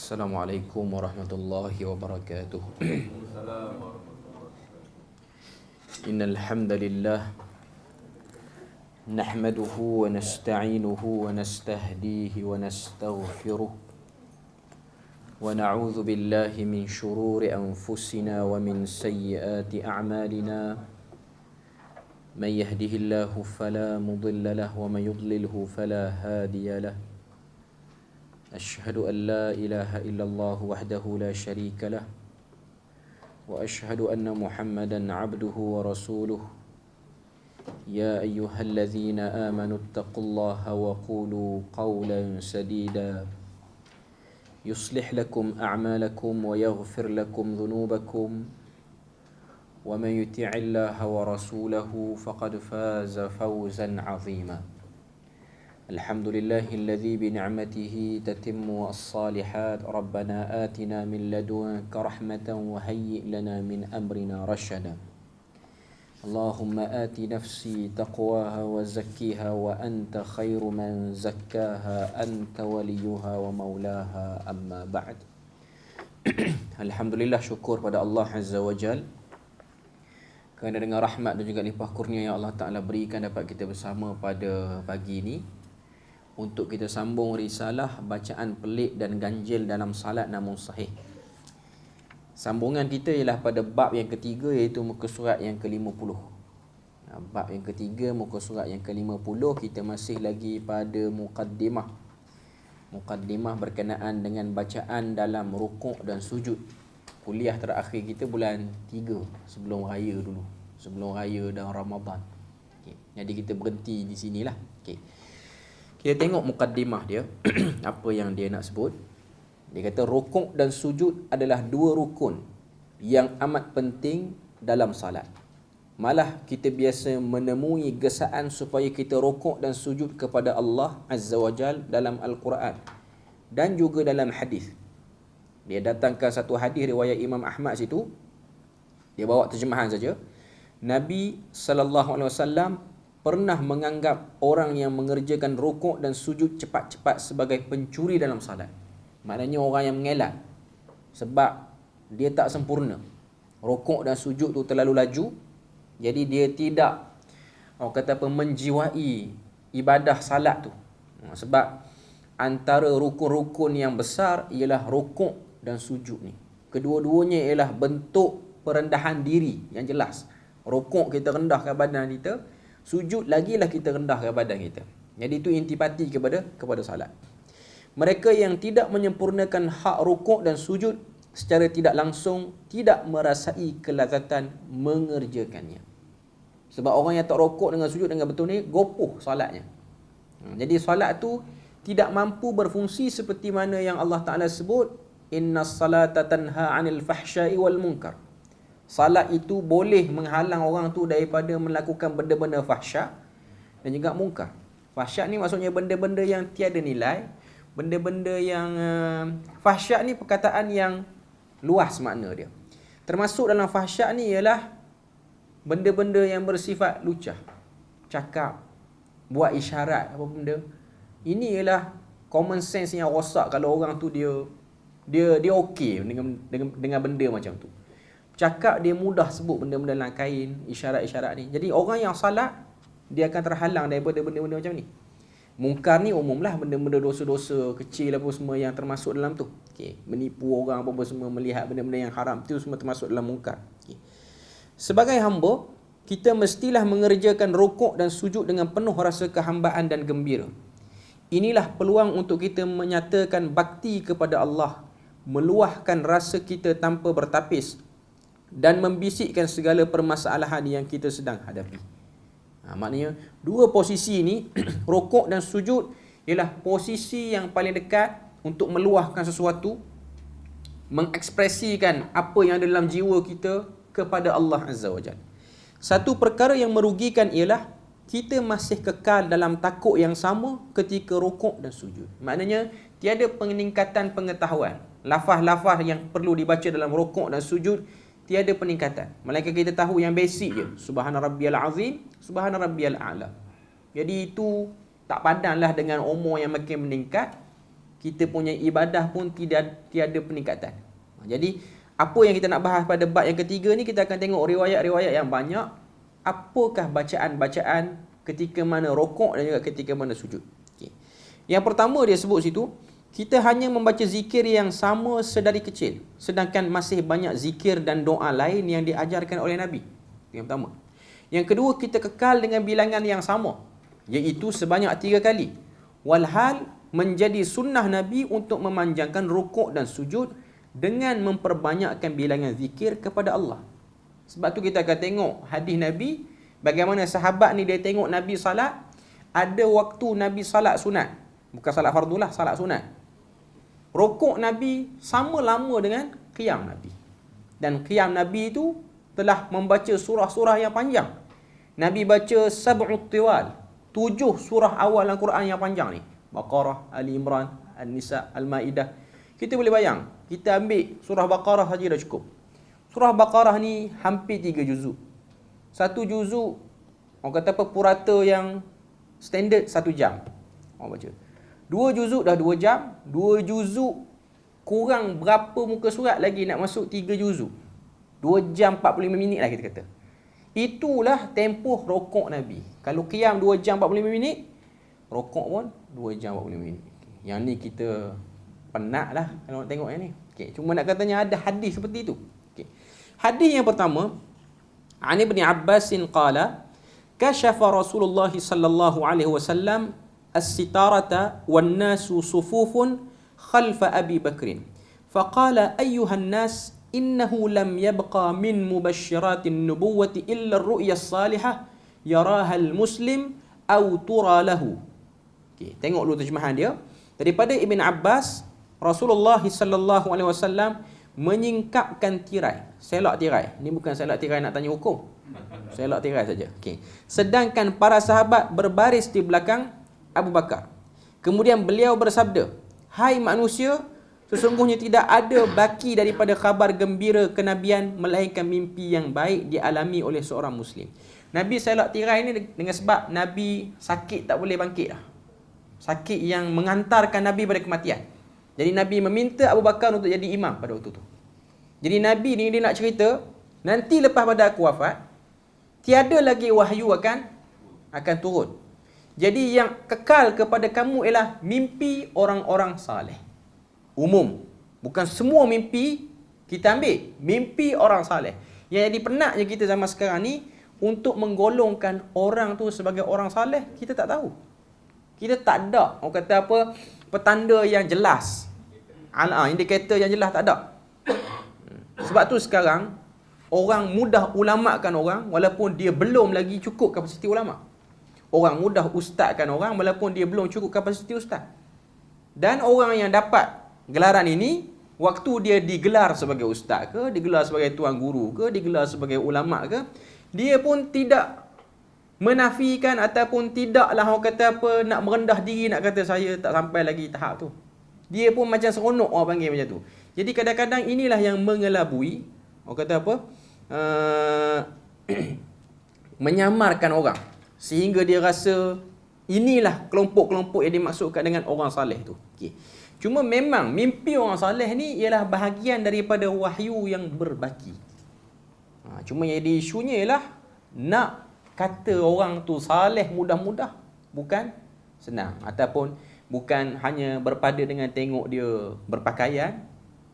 Assalamualaikum warahmatullahi wabarakatuh. Innal hamdalillah nahmaduhu wa nasta'inuhu wa nastahdihi wa nastaghfiruh wa na'udzu billahi min shururi anfusina wa min sayyiati a'malina. Man yahdihillahu fala mudilla lahu wa man yudlilhu fala hadiya lahu. أشهد أن لا إله إلا الله وحده لا شريك له وأشهد أن محمدا عبده ورسوله يا أيها الذين آمنوا اتقوا الله وقولوا قولا سديدا يصلح لكم أعمالكم ويغفر لكم ذنوبكم ومن يطع الله ورسوله فقد فاز فوزا عظيما. الحمد لله الذي بنعمته تتم الصالحات. ربنا آتنا من لدنك رحمة وهيئ لنا من أمرنا رشدا. اللهم آت نفسي تقواها وزكيها وأنت خير من زكاها أنت وليها ومولاها أما بعد. Alhamdulillah, syukur pada Allah Azza wa Jal kerana dengan rahmat dan juga limpah kurnia yang Allah Ta'ala berikan dapat kita bersama pada pagi ini untuk kita sambung risalah bacaan pelik dan ganjil dalam salat namun sahih. Sambungan kita ialah pada bab yang ketiga, iaitu muka surat yang ke-50. Bab yang ketiga, muka surat yang ke-50, kita masih lagi pada muqaddimah. Muqaddimah berkenaan dengan bacaan dalam rukuk dan sujud. Kuliah terakhir kita bulan 3 sebelum raya dulu. Sebelum raya dan Ramadan. Okay. Jadi kita berhenti di sinilah. Okay. Kita tengok mukaddimah dia. Apa yang dia nak sebut. Dia kata rukuk dan sujud adalah dua rukun yang amat penting dalam salat. Malah kita biasa menemui gesaan supaya kita rukuk dan sujud kepada Allah Azza wa Jal dalam Al-Quran dan juga dalam hadis. Dia datangkan satu hadis riwayat Imam Ahmad situ. Dia bawa terjemahan saja. Nabi SAW pernah menganggap orang yang mengerjakan rukuk dan sujud cepat-cepat sebagai pencuri dalam salat. Maknanya orang yang mengelak sebab dia tak sempurna. Rukuk dan sujud tu terlalu laju. Jadi dia tidak, orang kata apa, menjiwai ibadah salat tu. Sebab antara rukun-rukun yang besar ialah rukuk dan sujud ni. Kedua-duanya ialah bentuk perendahan diri yang jelas. Rukuk kita rendahkan badan kita, sujud lagilah kita rendahkan badan kita. Jadi itu intipati kepada salat. Mereka yang tidak menyempurnakan hak rukuk dan sujud secara tidak langsung tidak merasai kelazatan mengerjakannya. Sebab orang yang tak rukuk dengan sujud dengan betul ni gopoh salatnya. Jadi salat tu tidak mampu berfungsi seperti mana yang Allah Ta'ala sebut, innas salata tanha 'anil fahsya'i wal munkar. Salat itu boleh menghalang orang tu daripada melakukan benda-benda fahsyak dan juga mungkar. Fahsyak ni maksudnya benda-benda yang tiada nilai. Benda-benda yang fahsyak ni perkataan yang luas makna dia. Termasuk dalam fahsyak ni ialah benda-benda yang bersifat lucah. Cakap, buat isyarat, apa benda. Ini ialah common sense yang rosak kalau orang tu dia okey dengan benda macam tu. Cakap dia mudah sebut benda-benda dalam kain, isyarat-isyarat ni. Jadi orang yang salat, dia akan terhalang daripada benda-benda macam ni. Mungkar ni umumlah benda-benda dosa-dosa kecil apa semua yang termasuk dalam tu. Okay. Menipu orang apa semua, melihat benda-benda yang haram, itu semua termasuk dalam mungkar. Okay. Sebagai hamba, kita mestilah mengerjakan rukuk dan sujud dengan penuh rasa kehambaan dan gembira. Inilah peluang untuk kita menyatakan bakti kepada Allah, meluahkan rasa kita tanpa bertapis dan membisikkan segala permasalahan yang kita sedang hadapi. Maknanya dua posisi ini rukuk dan sujud ialah posisi yang paling dekat untuk meluahkan sesuatu, mengekspresikan apa yang ada dalam jiwa kita kepada Allah Azza wa Jalla. Satu perkara yang merugikan ialah kita masih kekal dalam takut yang sama ketika rukuk dan sujud. Maknanya tiada peningkatan pengetahuan. Lafaz-lafaz yang perlu dibaca dalam rukuk dan sujud tiada peningkatan. Melainkan kita tahu yang basic je. Subhana rabbiyal azim, subhana rabbiyal a'la. Jadi itu tak padanlah dengan umur yang makin meningkat. kita punya ibadah pun tiada peningkatan. Jadi apa yang kita nak bahas pada bab yang ketiga ni, kita akan tengok riwayat-riwayat yang banyak. Apakah bacaan-bacaan ketika mana rokok dan juga ketika mana sujud. Okay. Yang pertama dia sebut situ, kita hanya membaca zikir yang sama sedari kecil, sedangkan masih banyak zikir dan doa lain yang diajarkan oleh Nabi. Yang pertama. Yang kedua, kita kekal dengan bilangan yang sama, iaitu sebanyak 3 kali. Walhal menjadi sunnah Nabi untuk memanjangkan rukuk dan sujud dengan memperbanyakkan bilangan zikir kepada Allah. Sebab tu kita akan tengok hadis Nabi, bagaimana sahabat ni dia tengok Nabi salat, ada waktu Nabi salat sunat. Bukan salat fardu lah, salat sunat. Rukuk Nabi sama lama dengan qiyam Nabi. Dan qiyam Nabi itu telah membaca surah-surah yang panjang. Nabi baca sab'ut tiwal, 7 surah awal Al-Quran yang panjang ni. Baqarah, Ali Imran, An-Nisa, Al-Ma'idah. Kita boleh bayang, kita ambil surah Baqarah saja dah cukup. Surah Baqarah ni hampir 3 juzuk. 1 juzuk, orang kata apa, purata yang standard 1 jam. Orang baca. 2 juzuk dah 2 jam. 2 juzuk kurang berapa muka surat lagi nak masuk 3 juzuk. 2 jam 45 minit lah kita kata. Itulah tempoh rokok Nabi. Kalau qiyam 2 jam 45 minit, rokok pun 2 jam 45 minit. Yang ni kita penat lah kalau nak tengok yang ni. Okay. Cuma nak katanya ada hadis seperti itu. Okay. Hadis yang pertama, An Ibn Abbas qala, kashafa Rasulullah sallallahu alaihi wasallam as-sitarata wan nasu sufufun khalfa Abi Bakrin. Faqala ayyuhan nas innahu lam yabqa min mubashshiratin nubuwati illa ar-ru'ya as-salihah yaraha al-muslim aw tura lahu. Okay, tengok dulu terjemahan dia. Daripada Ibn Abbas, Rasulullah sallallahu alaihi wasallam menyingkapkan tirai, selak tirai. Ni bukan selak tirai nak tanya hukum. Selak tirai saja. Okey. Sedangkan para sahabat berbaris di belakang Abu Bakar. Kemudian beliau bersabda, "Hai manusia, sesungguhnya tidak ada baki daripada khabar gembira kenabian melainkan mimpi yang baik dialami oleh seorang muslim." Nabi selak tirai ni dengan sebab Nabi sakit tak boleh bangkit dah. Sakit yang mengantarkan Nabi pada kematian. Jadi Nabi meminta Abu Bakar untuk jadi imam pada waktu tu. Jadi Nabi ni dia nak cerita, nanti lepas pada aku wafat, tiada lagi wahyu akan turun. Jadi yang kekal kepada kamu ialah mimpi orang-orang saleh. Umum. Bukan semua mimpi kita ambil. Mimpi orang saleh. Yang jadi penatnya kita zaman sekarang ni, untuk menggolongkan orang tu sebagai orang saleh, kita tak tahu. Kita tak ada, orang kata apa, petanda yang jelas. Indikator yang jelas tak ada. Sebab tu sekarang, orang mudah ulamakan orang walaupun dia belum lagi cukup kapasiti ulama. Orang mudah ustazkan orang walaupun dia belum cukup kapasiti ustaz. Dan orang yang dapat gelaran ini, waktu dia digelar sebagai ustaz ke, digelar sebagai tuan guru ke, digelar sebagai ulama ke, dia pun tidak menafikan ataupun tidaklah orang kata apa, nak merendah diri, nak kata saya tak sampai lagi tahap tu. Dia pun macam seronok orang panggil macam tu. Jadi kadang-kadang inilah yang mengelabui, orang kata apa, menyamarkan orang. Sehingga dia rasa inilah kelompok-kelompok yang dimaksudkan dengan orang saleh tu. Okay. Cuma memang mimpi orang saleh ni ialah bahagian daripada wahyu yang berbaki. Cuma yang jadi isunya ialah nak kata orang tu saleh mudah-mudah, bukan senang. Ataupun bukan hanya berpada dengan tengok dia berpakaian,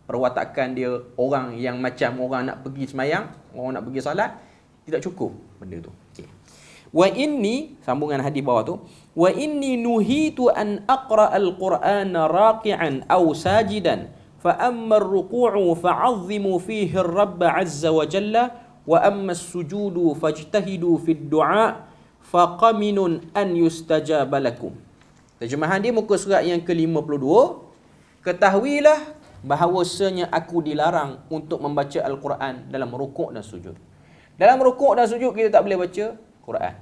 perwatakan dia orang yang macam orang nak pergi semayang, orang nak pergi salat, tidak cukup benda tu. Okay. Wa inni, sambungan hadis bawah tu, wa inni nuhitu an aqra al-Qur'ana raqi'an aw sajidan fa amma ar-ruku'u fa'azzimu fihi ar-rabb 'azza wa jalla wa amma as-sujudu fajtahidu fi ad-du'a faqaminun an yustajaba lakum. Terjemahan dia muka surat yang ke-52. Ketahuilah bahawasanya aku dilarang untuk membaca Al-Quran dalam rukuk dan sujud. Dalam rukuk dan sujud kita tak boleh baca Quran.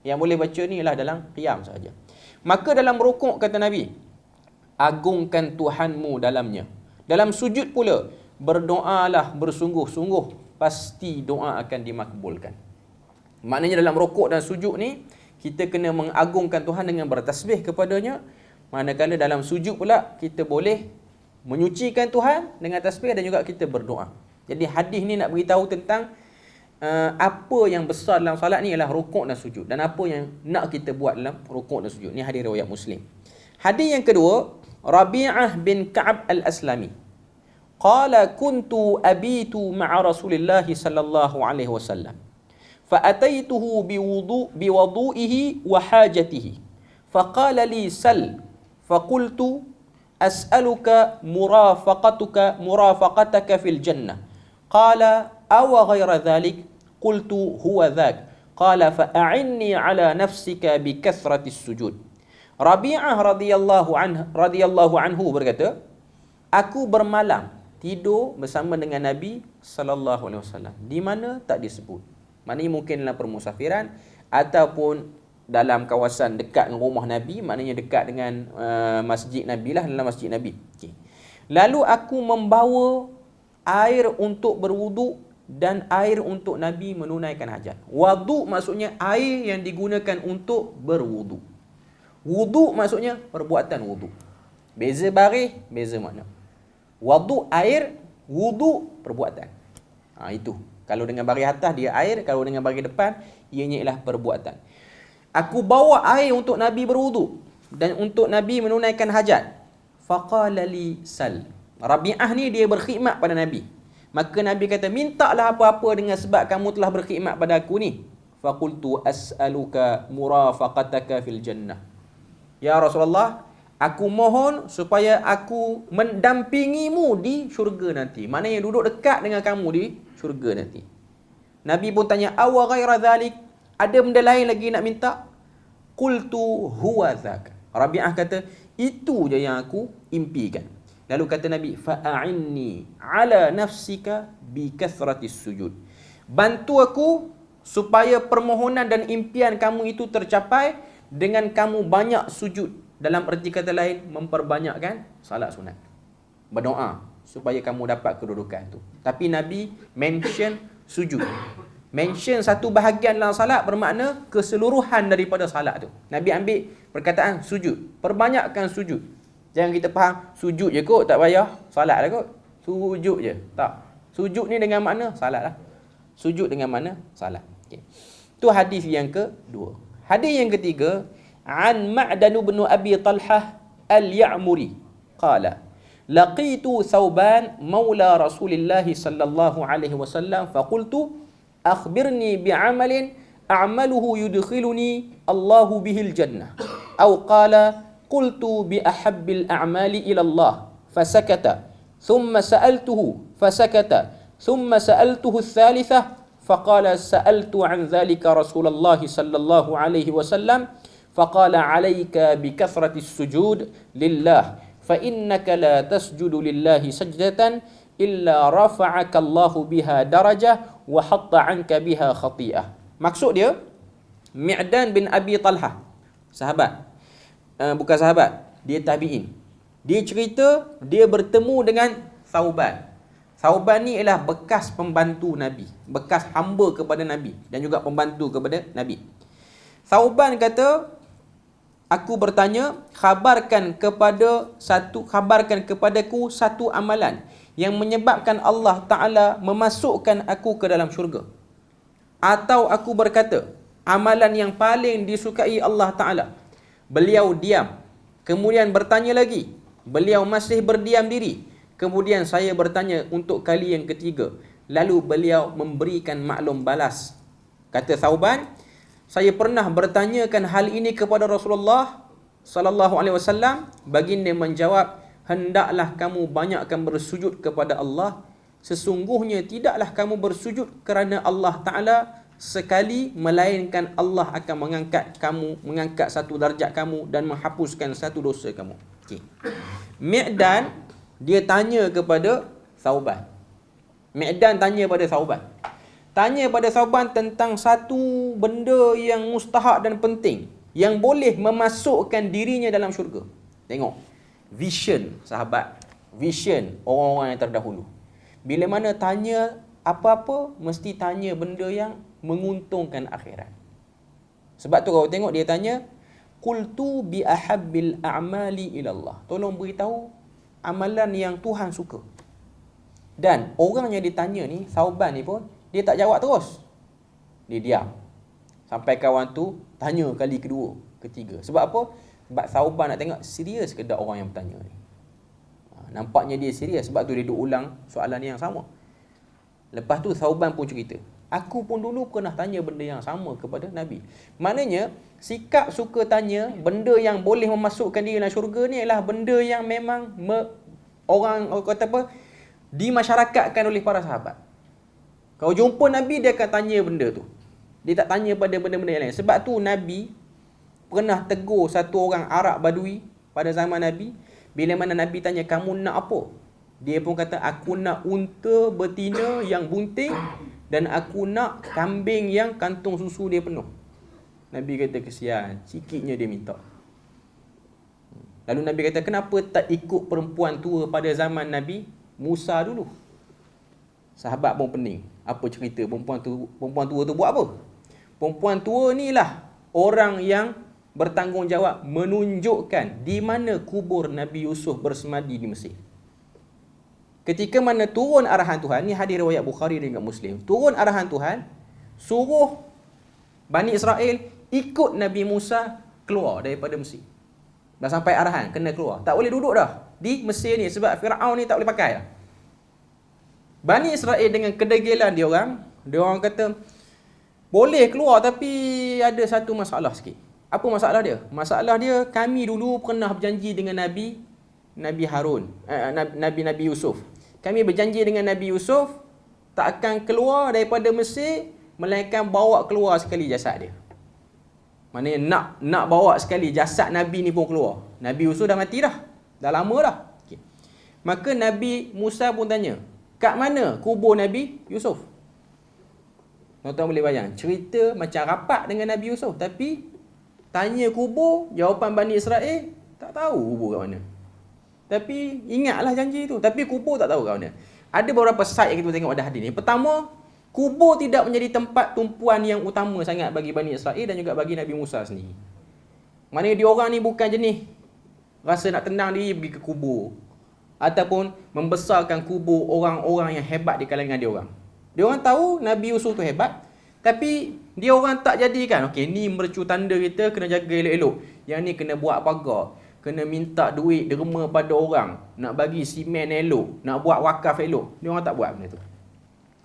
Yang boleh baca ni ialah dalam qiyam sahaja. Maka dalam rukuk kata Nabi, agungkan Tuhanmu dalamnya. Dalam sujud pula, berdoalah bersungguh-sungguh, pasti doa akan dimakbulkan. Maknanya dalam rukuk dan sujud ni, kita kena mengagungkan Tuhan dengan bertasbih kepadanya, Manakala dalam sujud pula kita boleh menyucikan Tuhan dengan tasbih dan juga kita berdoa. Jadi hadis ni nak beritahu tentang apa yang besar dalam salat ni ialah rukuk dan sujud, dan apa yang nak kita buat dalam rukuk dan sujud. Ni hadis riwayat Muslim. Hadis yang kedua, Rabi'ah bin Ka'ab al-Aslami. Qala kuntu abitu ma'a Rasulillah sallallahu alaihi wasallam. Fa'ataituhu biwudu'ihi wa hajatihi. Faqala li sal. Faqultu as'aluka murafaqataka fil jannah. Qala aw ghayra dhalik. Qultu huwa dhak. Qala fa'a'inni ala nafsika bi kathratis sujud. Rabi'ah radhiyallahu anhu berkata, aku bermalam tidur bersama dengan Nabi sallallahu alaihi wasallam. Di mana tak disebut. Maknanya mungkin dalam permusafiran ataupun dalam kawasan dekat dengan rumah Nabi, maknanya dekat dengan masjid Nabi lah, dalam masjid Nabi. Okay. Lalu aku membawa air untuk berwuduk dan air untuk Nabi menunaikan hajat. Wuduk maksudnya air yang digunakan untuk berwuduk. Wuduk maksudnya perbuatan wuduk. Beza baris, beza makna. Wuduk air, wuduk perbuatan. Itu. Kalau dengan baris atas dia air, kalau dengan baris depan ianya ialah perbuatan. Aku bawa air untuk Nabi berwuduk dan untuk Nabi menunaikan hajat. Faqala li sal. Rabi'ah ni dia berkhidmat pada Nabi. Maka Nabi kata, mintalah apa-apa dengan sebab kamu telah berkhidmat pada aku ni. Faqultu as'aluka murafaqataka fil jannah. Ya Rasulullah, aku mohon supaya aku mendampingimu di syurga nanti. Maknanya duduk dekat dengan kamu di syurga nanti. Nabi pun tanya, awa ghaira dhalik, ada benda lain lagi nak minta? Qultu huwa dhak. Rabi'ah kata, itu je yang aku impikan. Lalu kata Nabi, fa'a'inni ala nafsika bi kathratis sujud. Bantu aku supaya permohonan dan impian kamu itu tercapai dengan kamu banyak sujud. Dalam erti kata lain, memperbanyakkan salat sunat. Berdoa supaya kamu dapat kedudukan tu. Tapi Nabi mention sujud. Mention satu bahagian dalam salat bermakna keseluruhan daripada salat tu. Nabi ambil perkataan sujud. Perbanyakkan sujud. Jangan kita faham sujud je kot, tak payah salat lah kot. Sujud je. Tak. Sujud ni dengan makna salat lah. Sujud dengan makna salat. Okay. Tu hadis yang kedua. Hadis yang ketiga, an Ma'dan bin Abi Talhah al-Ya'muri qala laqitu Thawban maula Rasulillah sallallahu alaihi wasallam faqultu akhbirni bi'amalin a'maluhu yudkhiluni Allahu bihil jannah aw qala qultu bi ahabbil a'mali ila Allah fasakata thumma sa'altuhu fasakata thumma sa'altuhu ats-thalithah faqala sa'altu 'an dhalika Rasulullah sallallahu alaihi wasallam faqala 'alayka bi kathratis sujud lillah fa innaka la tasjudu lillahi sajdatan illa rafa'aka Allahu biha darajah wa hatta 'anka biha khati'ah. Maksud dia, Mi'dan bin Abi Talhah, sahabat. Bukan sahabat, dia tabi'in. Dia cerita dia bertemu dengan Thawban. Thawban ni ialah bekas pembantu Nabi, bekas hamba kepada Nabi dan juga pembantu kepada Nabi. Thawban kata, aku bertanya, khabarkan kepadaku satu amalan yang menyebabkan Allah Ta'ala memasukkan aku ke dalam syurga. Atau aku berkata, amalan yang paling disukai Allah Ta'ala. Beliau diam. Kemudian bertanya lagi. Beliau masih berdiam diri. Kemudian saya bertanya untuk kali yang ketiga. Lalu beliau memberikan maklum balas. Kata Thawban, saya pernah bertanyakan hal ini kepada Rasulullah sallallahu alaihi wasallam. Baginda menjawab, hendaklah kamu banyakkan bersujud kepada Allah. Sesungguhnya tidaklah kamu bersujud kerana Allah Ta'ala sekali, melainkan Allah akan mengangkat satu darjat kamu dan menghapuskan satu dosa kamu. Okay. Mi'dan dia tanya kepada Thawban. Mi'dan tanya pada Thawban. Tanya pada Thawban tentang satu benda yang mustahak dan penting yang boleh memasukkan dirinya dalam syurga. Tengok. Vision sahabat. Vision orang-orang yang terdahulu. Bila mana tanya apa-apa, mesti tanya benda yang menguntungkan akhirat. Sebab tu kalau tengok dia tanya, qultu bi ahabbil a'mali ila Allah. Tolong beritahu amalan yang Tuhan suka. Dan orang yang ditanya ni, Thauban ni pun, dia tak jawab terus. Dia diam. Sampai kawan tu tanya kali kedua, ketiga. Sebab apa? Sebab Thauban nak tengok serius ke tak orang yang bertanya ni. Nampaknya dia serius, sebab tu dia duk ulang soalan ni yang sama. Lepas tu Thauban pun cerita, aku pun dulu pernah tanya benda yang sama kepada Nabi. Maknanya, sikap suka tanya benda yang boleh memasukkan dia dalam syurga ni adalah benda yang memang orang kata apa, dimasyarakatkan oleh para sahabat. Kalau jumpa Nabi, dia akan tanya benda tu. Dia tak tanya pada benda-benda yang lain. Sebab tu Nabi pernah tegur satu orang Arab Badui pada zaman Nabi. Bila mana Nabi tanya, kamu nak apa? Dia pun kata, aku nak unta betina yang bunting dan aku nak kambing yang kantung susu dia penuh. Nabi kata, kesian, sikitnya dia minta. Lalu Nabi kata, kenapa tak ikut perempuan tua pada zaman Nabi Musa dulu? Sahabat pun pening. Apa cerita perempuan tua tu buat apa? Perempuan tua ni lah orang yang bertanggungjawab menunjukkan di mana kubur Nabi Yusuf bersemadi di Mesir. Ketika mana turun arahan Tuhan, ni hadis riwayat Bukhari dan Muslim. Turun arahan Tuhan, suruh Bani Israel ikut Nabi Musa keluar daripada Mesir. Dah sampai arahan, kena keluar. Tak boleh duduk dah di Mesir ni sebab Firaun ni tak boleh pakai dah. Bani Israel dengan kedegilan dia orang kata, boleh keluar tapi ada satu masalah sikit. Apa masalah dia? Masalah dia, kami dulu pernah berjanji dengan Nabi Harun, Nabi Yusuf. Kami berjanji dengan Nabi Yusuf tak akan keluar daripada Mesir melainkan bawa keluar sekali jasad dia. Maknanya nak bawa sekali jasad Nabi ni pun keluar. Nabi Yusuf dah mati dah. Dah lama dah. Okay. Maka Nabi Musa pun tanya, kat mana kubur Nabi Yusuf? Tuan-tuan boleh bayang, cerita macam rapat dengan Nabi Yusuf, tapi tanya kubur, jawapan Bani Israel, tak tahu kubur kat mana. Tapi ingatlah janji tu, tapi kubur tak tahu kat mana. Ada beberapa side yang kita tengok pada hadis ni. Pertama, kubur tidak menjadi tempat tumpuan yang utama sangat bagi Bani Israel dan juga bagi Nabi Musa sendiri. Maknanya diorang ni bukan jenis rasa nak tenang diri pergi ke kubur ataupun membesarkan kubur orang-orang yang hebat di kalangan diorang. Diorang tahu Nabi Yusuf tu hebat, tapi diorang tak jadikan, okey, ni mercu tanda kita, kena jaga elok-elok. Yang ni kena buat pagar, kena minta duit derma pada orang, nak bagi simen elok, nak buat wakaf elok. Diorang tak buat benda tu.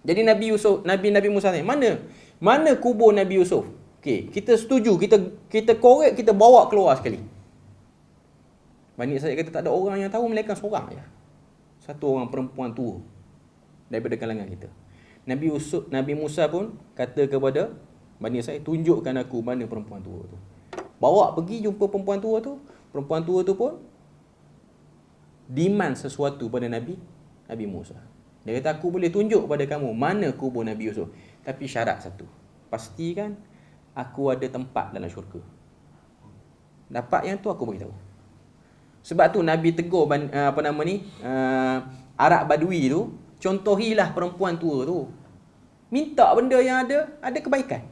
Jadi Nabi Yusuf, Nabi Musa tanya, mana kubur Nabi Yusuf? Okey, kita setuju, kita korek, kita bawa keluar sekali. Bani Israel kata tak ada orang yang tahu melainkan seorang je. Satu orang perempuan tua daripada kalangan kita. Nabi Musa pun kata kepada Bani Israel, tunjukkan aku mana perempuan tua tu. Bawa pergi jumpa perempuan tua tu. Perempuan tua tu pun demand sesuatu pada Nabi Musa. Dia kata, aku boleh tunjuk pada kamu mana kubur Nabi Yusuf, tapi syarat satu, pastikan aku ada tempat dalam syurga. Dapat yang tu aku beritahu. Sebab tu Nabi tegur Arab Badui tu, contohilah perempuan tua tu. Minta benda yang ada kebaikan.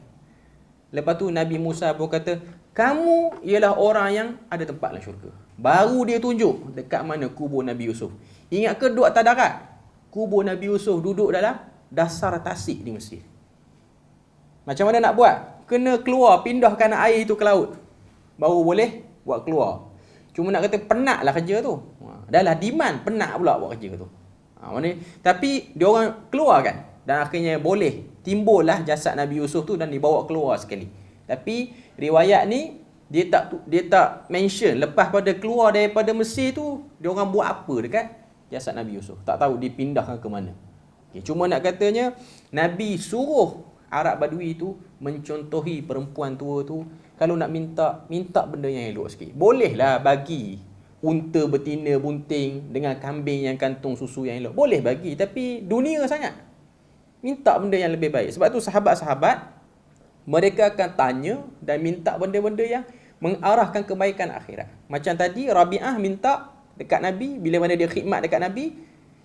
Lepas tu Nabi Musa pun kata, kamu ialah orang yang ada tempat dalam syurga. Baru dia tunjuk dekat mana kubur Nabi Yusuf. Ingat ke duduk atas darat? Kubur Nabi Yusuf duduk dalam dasar tasik di Mesir. Macam mana nak buat? Kena keluar, pindahkan air itu ke laut. Baru boleh buat keluar. Cuma nak kata penatlah kerja tu. Dah lah demand, penat pula buat kerja tu. Tapi dia orang keluarkan dan akhirnya boleh timbullah jasad Nabi Yusuf tu dan dibawa keluar sekali. Tapi riwayat ni dia tak mention lepas pada keluar daripada Mesir tu dia orang buat apa dekat jasad Nabi Yusuf. Tak tahu dipindahkan ke mana. Okay, cuma nak katanya Nabi suruh Arab Badui tu mencontohi perempuan tua tu. Kalau nak minta benda yang elok sikit. Bolehlah bagi unta betina bunting dengan kambing yang kantung susu yang elok. Boleh bagi, tapi dunia sangat. Minta benda yang lebih baik. Sebab tu sahabat-sahabat mereka akan tanya dan minta benda-benda yang mengarahkan kebaikan akhirat. Macam tadi Rabi'ah minta dekat Nabi, bila mana dia khidmat dekat Nabi,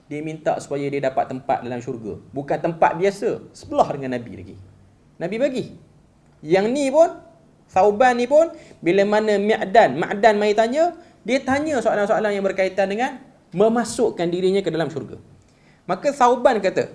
dia minta supaya dia dapat tempat dalam syurga. Bukan tempat biasa, sebelah dengan Nabi lagi. Nabi bagi. Yang ni pun Thauban ni pun bila mana Ma'dan mai tanya, dia tanya soalan-soalan yang berkaitan dengan memasukkan dirinya ke dalam syurga. Maka Thauban kata,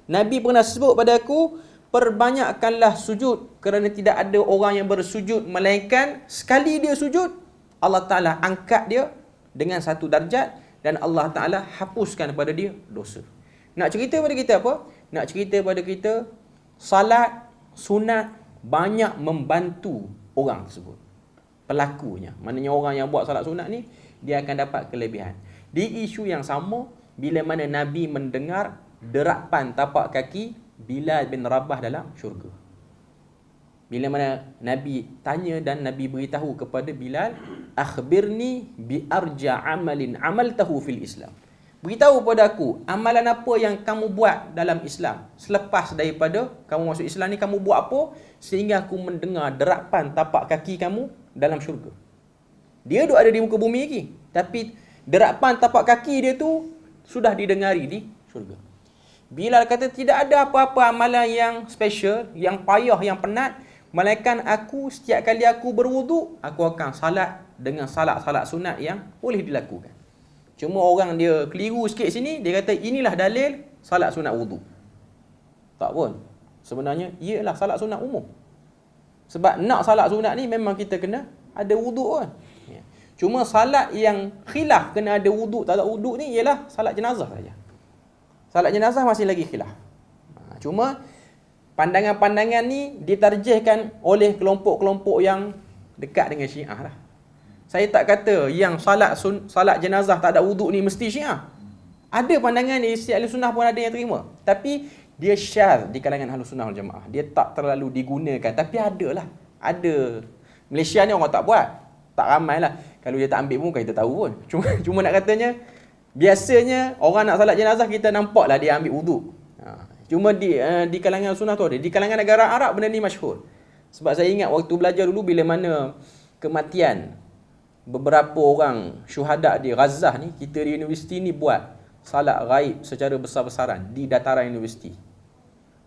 Nabi pernah sebut pada aku, perbanyakkanlah sujud kerana tidak ada orang yang bersujud melainkan sekali dia sujud, Allah Ta'ala angkat dia dengan satu darjat dan Allah Ta'ala hapuskan pada dia dosa. Nak cerita pada kita apa? Nak cerita pada kita salat sunat banyak membantu orang tersebut, pelakunya. Maknanya orang yang buat salat sunat ni, dia akan dapat kelebihan. Di isu yang sama, bila mana Nabi mendengar derapan tapak kaki Bilal bin Rabah dalam syurga. Bila mana Nabi tanya dan Nabi beritahu kepada Bilal, akhbirni bi arja amalin amaltahu fil Islam. Beritahu pada aku, amalan apa yang kamu buat dalam Islam selepas daripada kamu masuk Islam ni, kamu buat apa sehingga aku mendengar derapan tapak kaki kamu dalam syurga. Dia duk ada di muka bumi lagi, tapi derapan tapak kaki dia tu sudah didengari di syurga. Bilal kata, tidak ada apa-apa amalan yang special, yang payah, yang penat, melainkan aku setiap kali aku berwuduk, aku akan salat dengan salat-salat sunat yang boleh dilakukan. Cuma orang dia keliru sikit sini, dia kata inilah dalil salat sunat wuduk. Tak pun. Sebenarnya ialah salat sunat umum. Sebab nak salat sunat ni memang kita kena ada wuduk kan. Cuma salat yang khilaf kena ada wuduk tak ada wuduk ni ialah salat jenazah saja. Salat jenazah masih lagi khilaf. Cuma pandangan-pandangan ni ditarjihkan oleh kelompok-kelompok yang dekat dengan Syiah lah. Saya tak kata yang salat jenazah tak ada wuduk ni mesti Syiah. Ada pandangan ni, si Ahli Sunnah pun ada yang terima. Tapi dia syaz di kalangan Ahli Sunnah wal Jamaah. Dia tak terlalu digunakan. Tapi ada lah. Ada. Malaysia ni orang tak buat. Tak ramai lah. Kalau dia tak ambil pun kita tahu pun. Cuma nak katanya, biasanya orang nak salat jenazah kita nampak lah dia ambil wuduk. Cuma di kalangan Sunnah tu ada. Di kalangan negara Arab benda ni masyhur. Sebab saya ingat waktu belajar dulu bila mana kematian beberapa orang syuhada di Gaza ni, kita di universiti ni buat salat ghaib secara besar-besaran di dataran universiti.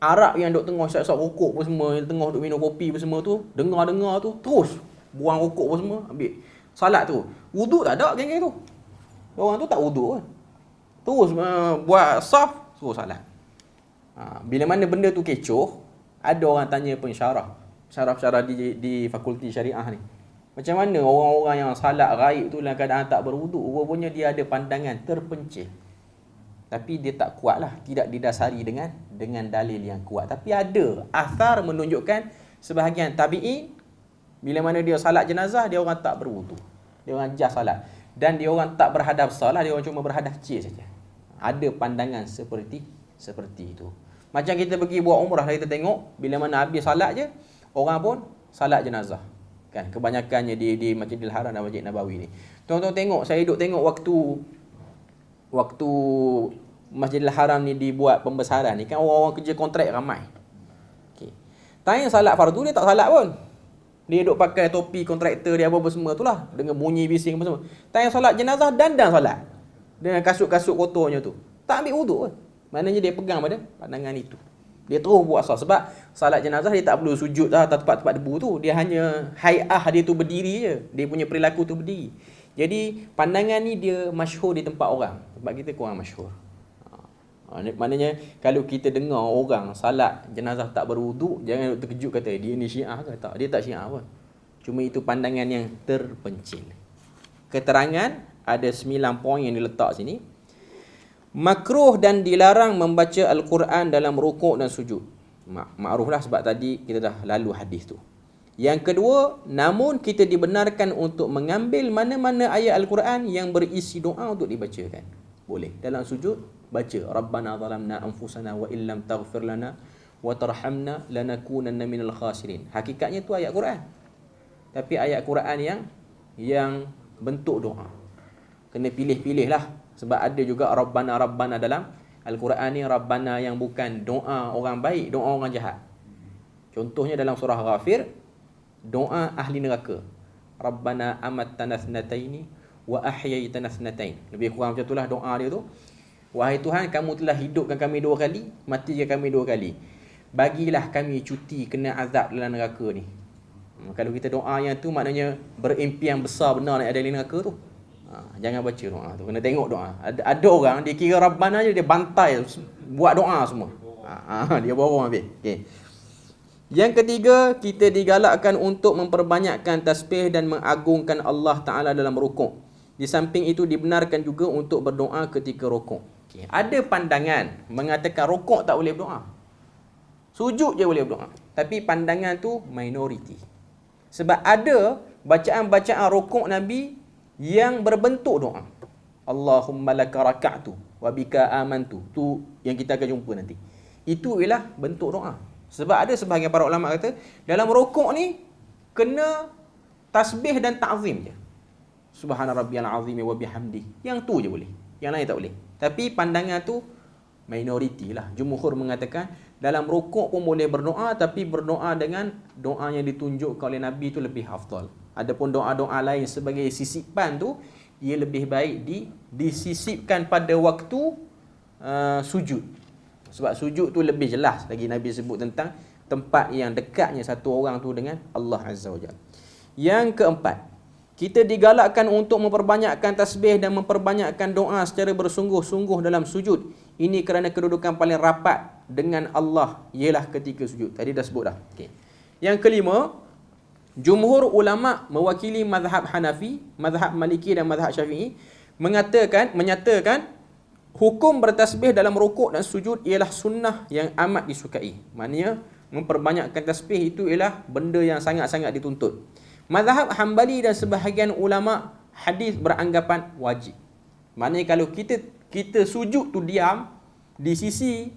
Arab yang duk tengah isap-isap rokok pun semua, yang tengah duk minum kopi pun semua tu, dengar-dengar tu, terus buang rokok pun semua, ambil salat tu. Wuduk tak ada geng-geng tu. Orang tu tak wuduk kan. Terus buat saf, terus salat. Bila mana benda tu kecoh, ada orang tanya pensyarah di fakulti syariah ni, macam mana orang-orang yang salat ghaib tu dalam keadaan tak berwuduk, rupanya dia ada pandangan terpencil. Tapi dia tak kuat lah, tidak didasari dengan dalil yang kuat. Tapi ada athar menunjukkan sebahagian tabi'in, bila mana dia salat jenazah, dia orang tak berwuduk. Dia orang jas salat. Dan dia orang tak berhadap salah, dia orang cuma berhadap kecil saja. Ada pandangan seperti itu. Macam kita pergi buat umrah, kita tengok bila mana habis salat je, orang pun salat jenazah. Kan kebanyakannya di Masjidil Haram dan Masjid Nabawi ni. Tuan-tuan tengok, saya duduk tengok waktu Masjidil Haram ni dibuat pembesaran ni, kan orang-orang kerja kontrak ramai. Okey. Tanya salat fardu, dia tak salat pun. Dia duduk pakai topi kontraktor dia apa semua tu lah, dengan bunyi bising apa semua. Tanya salat jenazah, dandan salat dengan kasut-kasut kotornya tu. Tak ambil wuduk pun. Maknanya dia pegang pada pandangan itu. Dia terus buat asal. Sebab salat jenazah dia tak perlu sujud lah atas tempat-tempat debu tu. Dia hanya hai'ah dia tu berdiri je. Dia punya perilaku tu berdiri. Jadi pandangan ni dia masyhur di tempat orang. Tempat kita kurang masyhur. Maknanya kalau kita dengar orang salat jenazah tak berwuduk, jangan terkejut kata dia ni Syiah ke. Tak, dia tak Syiah pun. Cuma itu pandangan yang terpencil. Keterangan ada 9 poin yang diletak sini. Makruh dan dilarang membaca Al-Quran dalam rukuk dan sujud. Ma'ruf lah sebab tadi kita dah lalu hadis tu. Yang kedua, namun kita dibenarkan untuk mengambil mana-mana ayat Al-Quran yang berisi doa untuk dibacakan. Boleh. Dalam sujud, baca Rabbana zalamna anfusana wa illam taghfir lana wa tarhamna lanakunanna minal khasirin. Hakikatnya tu ayat Quran. Tapi ayat Quran yang bentuk doa. Kena pilih-pilih lah. Sebab ada juga Rabbana dalam Al-Quran ni, Rabbana yang bukan doa orang baik, doa orang jahat. Contohnya dalam surah Ghafir, doa ahli neraka. Rabbana amattana thnataini wa ahyaitana thnatain. Lebih kurang macam itulah doa dia tu. Wahai Tuhan, kamu telah hidupkan kami 2 kali, matikan kami 2 kali. Bagilah kami cuti kena azab dalam neraka ni. Kalau kita doa yang tu maknanya berimpian besar benar nak ada di neraka tu. Jangan baca doa tu. Kena tengok doa. Ada orang dia kira Rabbana je, dia bantai buat doa semua. Dia borong habis. Okey. Yang ketiga, kita digalakkan untuk memperbanyakkan tasbih dan mengagungkan Allah Ta'ala dalam rukuk. Di samping itu dibenarkan juga untuk berdoa ketika rukuk. Okay. Ada pandangan mengatakan rukuk tak boleh berdoa. Sujud je boleh berdoa. Tapi pandangan tu minoriti. Sebab ada bacaan-bacaan rukuk Nabi yang berbentuk doa. Allahumma laka raka'tu wa bika amantu. Tu yang kita akan jumpa nanti. Itu ialah bentuk doa. Sebab ada sebahagian para ulama kata dalam rukuk ni kena tasbih dan ta'zim je. Subhana rabbiyal azim wa bihamdi. Yang tu je boleh. Yang lain tak boleh. Tapi pandangan tu minoriti lah. Jumhur mengatakan dalam rukuk pun boleh berdoa, tapi berdoa dengan doa yang ditunjukkan oleh Nabi tu lebih afdal. Adapun doa-doa lain sebagai sisipan tu, ia lebih baik disisipkan pada waktu sujud. Sebab sujud tu lebih jelas lagi Nabi sebut tentang tempat yang dekatnya satu orang tu dengan Allah Azza wa Jalla. Yang keempat, kita digalakkan untuk memperbanyakkan tasbih dan memperbanyakkan doa secara bersungguh-sungguh dalam sujud. Ini kerana kedudukan paling rapat dengan Allah ialah ketika sujud. Tadi dah sebut dah. Okay. Yang kelima, jumhur ulama mewakili mazhab Hanafi, mazhab Maliki dan mazhab Syafi'i menyatakan hukum bertasbih dalam rukuk dan sujud ialah sunnah yang amat disukai. Maknanya memperbanyakkan tasbih itu ialah benda yang sangat-sangat dituntut. Mazhab Hambali dan sebahagian ulama hadis beranggapan wajib. Maknanya kalau kita sujud tu diam di sisi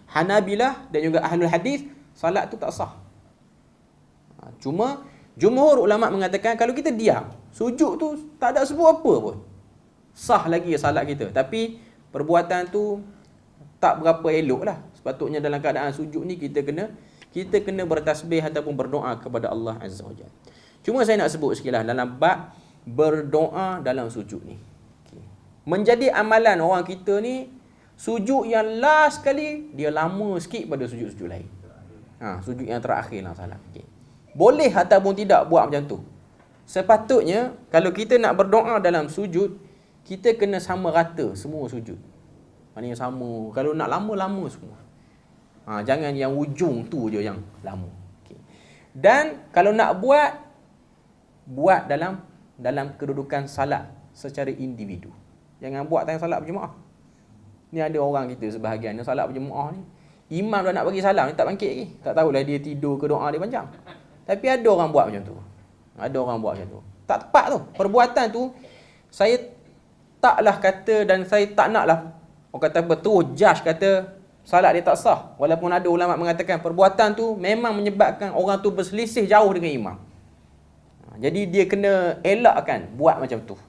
Hanabilah dan juga Ahlul Hadis, salat tu tak sah. Cuma jumhur ulama mengatakan kalau kita diam, sujud tu tak ada sebut apa pun, sah lagi salat kita. Tapi perbuatan tu tak berapa elok lah. Sepatutnya dalam keadaan sujud ni kita kena bertasbih ataupun berdoa kepada Allah Azza wa Jalla. Cuma saya nak sebut sikit lah dalam bab berdoa dalam sujud ni. Okay. Menjadi amalan orang kita ni, sujud yang last kali dia lama sikit pada sujud-sujud lain. Sujud yang terakhir lah salat. Okay. Boleh ataupun tidak buat macam tu. Sepatutnya kalau kita nak berdoa dalam sujud, kita kena sama rata semua sujud. Maknanya sama. Kalau nak lama-lama semua. Jangan yang ujung tu je yang lama. Okay. Dan kalau nak buat dalam kedudukan salat secara individu. Jangan buat tayang salat berjemaah. Ni ada orang kita sebahagian yang salat berjemaah ni, imam dah nak bagi salam, dia tak bangkit lagi. Tak tahulah dia tidur ke doa dia panjang. Tapi ada orang buat macam tu. Ada orang buat macam tu. Tak tepat tu. Perbuatan tu saya taklah kata dan saya tak naklah orang kata betul judge kata salat dia tak sah. Walaupun ada ulama mengatakan perbuatan tu memang menyebabkan orang tu berselisih jauh dengan imam. Jadi dia kena elakkan buat macam tu.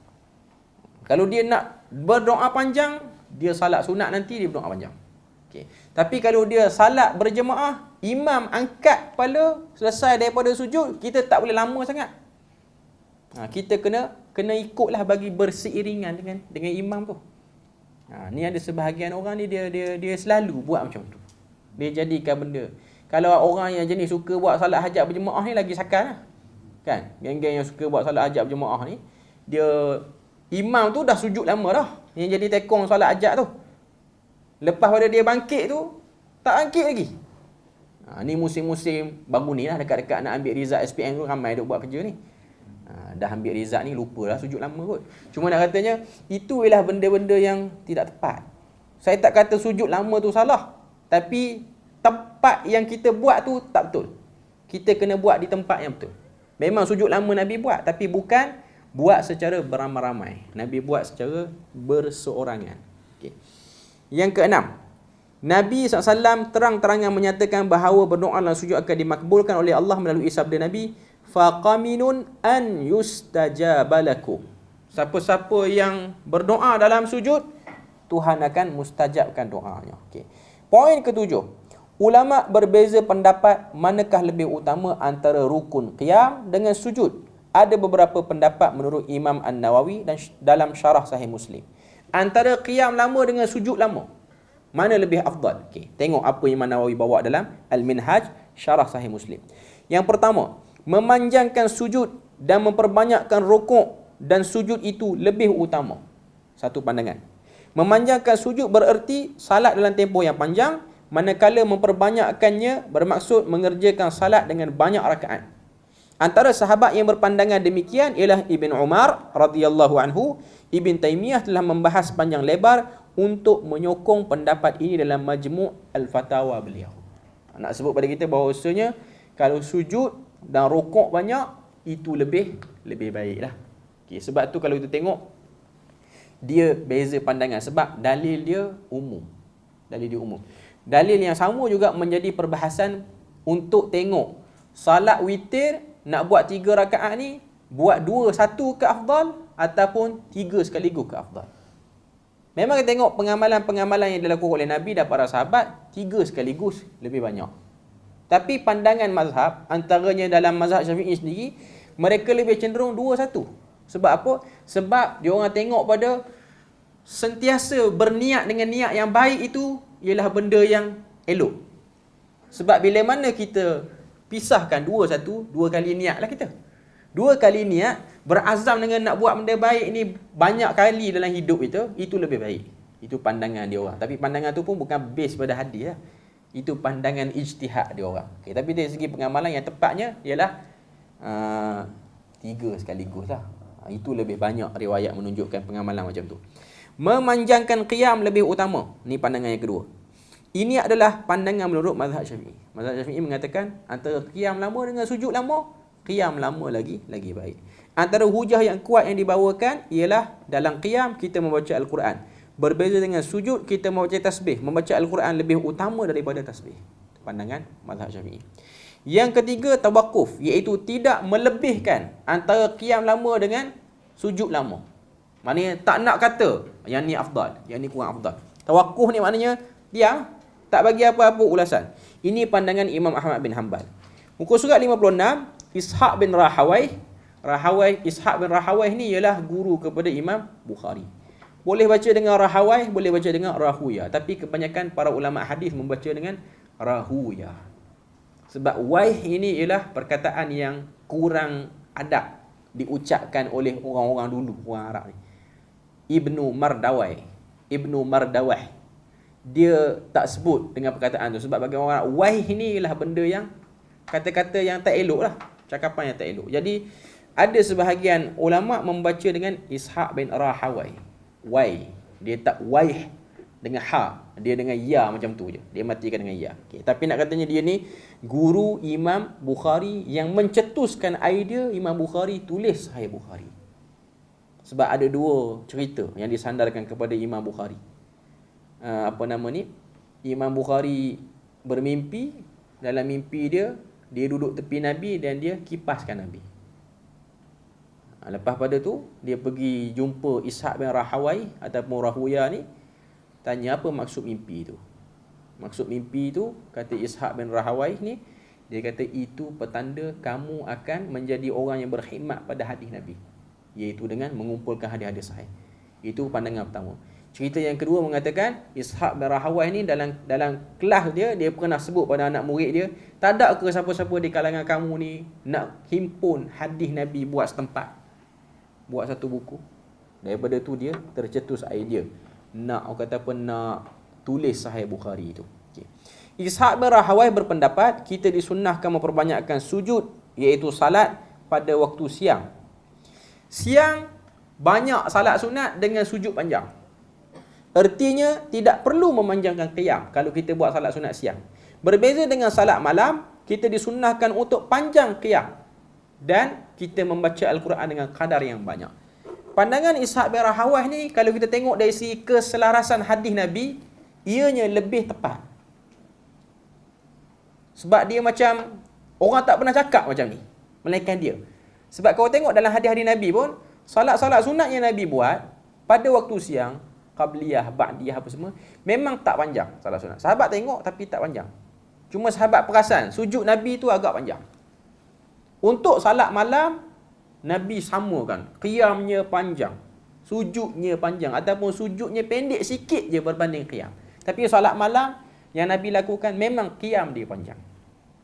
Kalau dia nak berdoa panjang, dia salat sunat nanti dia berdoa panjang. Okay. Tapi kalau dia salat berjemaah, imam angkat kepala selesai daripada sujud, kita tak boleh lama sangat. Kita kena ikutlah bagi berseiringan dengan imam tu. Ni ada sebahagian orang ni dia selalu buat macam tu. Dia jadikan benda. Kalau orang yang jenis suka buat salat hajat berjemaah ni lagi sakal lah. Kan? Geng-geng yang suka buat salat hajat berjemaah ni, dia imam tu dah sujud lama dah. Yang jadi tekong salat hajat tu. Lepas pada dia bangkit tu, tak bangkit lagi. Ni musim-musim baru ni lah, dekat-dekat nak ambil result SPM tu, ramai duk buat kerja ni. Dah ambil result ni, lupa lah sujud lama kot. Cuma nak katanya, itu ialah benda-benda yang tidak tepat. Saya tak kata sujud lama tu salah. Tapi, tempat yang kita buat tu tak betul. Kita kena buat di tempat yang betul. Memang sujud lama Nabi buat, tapi bukan buat secara beramai-ramai. Nabi buat secara berseorangan. Okay. Yang keenam, Nabi SAW terang-terangan menyatakan bahawa berdoa dalam sujud akan dimakbulkan oleh Allah melalui sabda Nabi, faqaminun an yustajabalakum. Siapa-siapa yang berdoa dalam sujud, Tuhan akan mustajabkan doanya. Okay. Poin ketujuh, ulama berbeza pendapat manakah lebih utama antara rukun qiyam dengan sujud. Ada beberapa pendapat menurut Imam An-Nawawi dan dalam syarah Sahih Muslim. Antara qiyam lama dengan sujud lama, mana lebih afdal? Okay. Tengok apa Imam Nawawi bawa dalam Al-Minhaj syarah Sahih Muslim. Yang pertama, memanjangkan sujud dan memperbanyakkan rukuk dan sujud itu lebih utama. Satu pandangan. Memanjangkan sujud bererti salat dalam tempoh yang panjang, manakala memperbanyakkannya bermaksud mengerjakan salat dengan banyak rakaat. Antara sahabat yang berpandangan demikian ialah Ibn Umar radhiyallahu anhu. Ibn Taymiyah telah membahas panjang lebar untuk menyokong pendapat ini dalam Majmu' Al-Fatawa beliau. Nak sebut pada kita bahawasanya kalau sujud dan rukuk banyak, itu lebih baiklah. Okay, sebab tu kalau kita tengok, dia beza pandangan sebab dalil dia umum. Dalil yang sama juga menjadi perbahasan untuk tengok salat witir nak buat 3 rakaat ni, buat 2 satu ke afdal ataupun 3 sekaligus ke afdal. Memang kita tengok pengamalan-pengamalan yang dilakukan oleh Nabi dan para sahabat, 3 sekaligus lebih banyak. Tapi pandangan mazhab, antaranya dalam mazhab Syafi'i sendiri, mereka lebih cenderung 2 satu. Sebab apa? Sebab dia orang tengok pada sentiasa berniat dengan niat yang baik itu ialah benda yang elok. Sebab bila mana kita pisahkan 2 satu, 2 kali niatlah kita. 2 kali niat, berazam dengan nak buat benda baik ni banyak kali dalam hidup itu lebih baik. Itu pandangan dia orang. Tapi pandangan tu pun bukan base pada hadis lah. Itu pandangan ijtihad dia orang. Okay, tapi dari segi pengamalan yang tepatnya ialah 3 sekaligus lah. Itu lebih banyak riwayat menunjukkan pengamalan macam tu. Memanjangkan qiyam lebih utama. Ni pandangan yang kedua. Ini adalah pandangan menurut mazhab Syafi'i. Mazhab Syafi'i mengatakan antara qiyam lama dengan sujud lama, qiyam lama lagi baik. Antara hujah yang kuat yang dibawakan ialah dalam qiyam kita membaca Al-Quran. Berbeza dengan sujud, kita membaca tasbih. Membaca Al-Quran lebih utama daripada tasbih. Pandangan mazhab Syafi'i. Yang ketiga, tawakuf, iaitu tidak melebihkan antara qiyam lama dengan sujud lama. Maknanya tak nak kata yang ni afdal, yang ni kurang afdal. Tawakuf ni maknanya diam, tak bagi apa-apa ulasan. Ini pandangan Imam Ahmad bin Hanbal. Muka surat 56, Ishaq bin Rahawai. Ishaq bin Rahawai ni ialah guru kepada Imam Bukhari. Boleh baca dengan Rahawai, boleh baca dengan Rahuya. Tapi kebanyakan para ulama hadis membaca dengan Rahuya. Sebab waih ini ialah perkataan yang kurang adab diucapkan oleh orang-orang dulu, orang Arab ni. Ibnu Mardawai. Dia tak sebut dengan perkataan tu. Sebab bagi orang Arab, waih ini ialah benda yang, kata-kata yang tak elok lah. Cakapan yang tak elok. Jadi, ada sebahagian ulama' membaca dengan Ishaq bin Rahawai. Wai. Dia tak waih dengan ha. Dia dengan ya macam tu je. Dia matikan dengan ya. Okay. Tapi nak katanya dia ni guru Imam Bukhari yang mencetuskan idea Imam Bukhari tulis Sahih Bukhari. Sebab ada 2 cerita yang disandarkan kepada Imam Bukhari. Imam Bukhari bermimpi. Dalam mimpi dia duduk tepi Nabi dan dia kipaskan Nabi. Lepas pada tu, dia pergi jumpa Ishaq bin Rahawai ataupun Rahuya ni. Tanya apa maksud mimpi tu. Maksud mimpi tu, kata Ishaq bin Rahawai ni, dia kata itu petanda kamu akan menjadi orang yang berkhidmat pada hadis Nabi. Iaitu dengan mengumpulkan hadis-hadis sahih. Itu pandangan pertama. Cerita yang kedua mengatakan, Ishaq bin Rahawai ni dalam kelas dia pernah sebut pada anak murid dia, tak ada ke siapa-siapa di kalangan kamu ni nak himpun hadis Nabi buat setempat. Buat satu buku. Daripada tu dia tercetus idea nak tulis Sahih Bukhari itu. Okay. Ishaq bin Rahawai berpendapat kita disunnahkan memperbanyakkan sujud, iaitu salat pada waktu siang. Siang banyak salat sunat dengan sujud panjang. Artinya tidak perlu memanjangkan qiyam kalau kita buat salat sunat siang. Berbeza dengan salat malam, kita disunnahkan untuk panjang qiyam dan kita membaca Al-Quran dengan kadar yang banyak. Pandangan Ishaq bin Rahawai ni, kalau kita tengok dari segi keselarasan hadis Nabi, ianya lebih tepat. Sebab dia macam, orang tak pernah cakap macam ni, melainkan dia. Sebab kalau tengok dalam hadis-hadis Nabi pun, salat-salat sunat yang Nabi buat, pada waktu siang, qabliyah, ba'diyah apa semua, memang tak panjang salat sunat. Sahabat tengok tapi tak panjang. Cuma sahabat perasan, sujud Nabi tu agak panjang. Untuk salat malam, Nabi samakan. Qiyamnya panjang. Sujudnya panjang. Ataupun sujudnya pendek sikit je berbanding qiyam. Tapi salat malam yang Nabi lakukan memang qiyam dia panjang.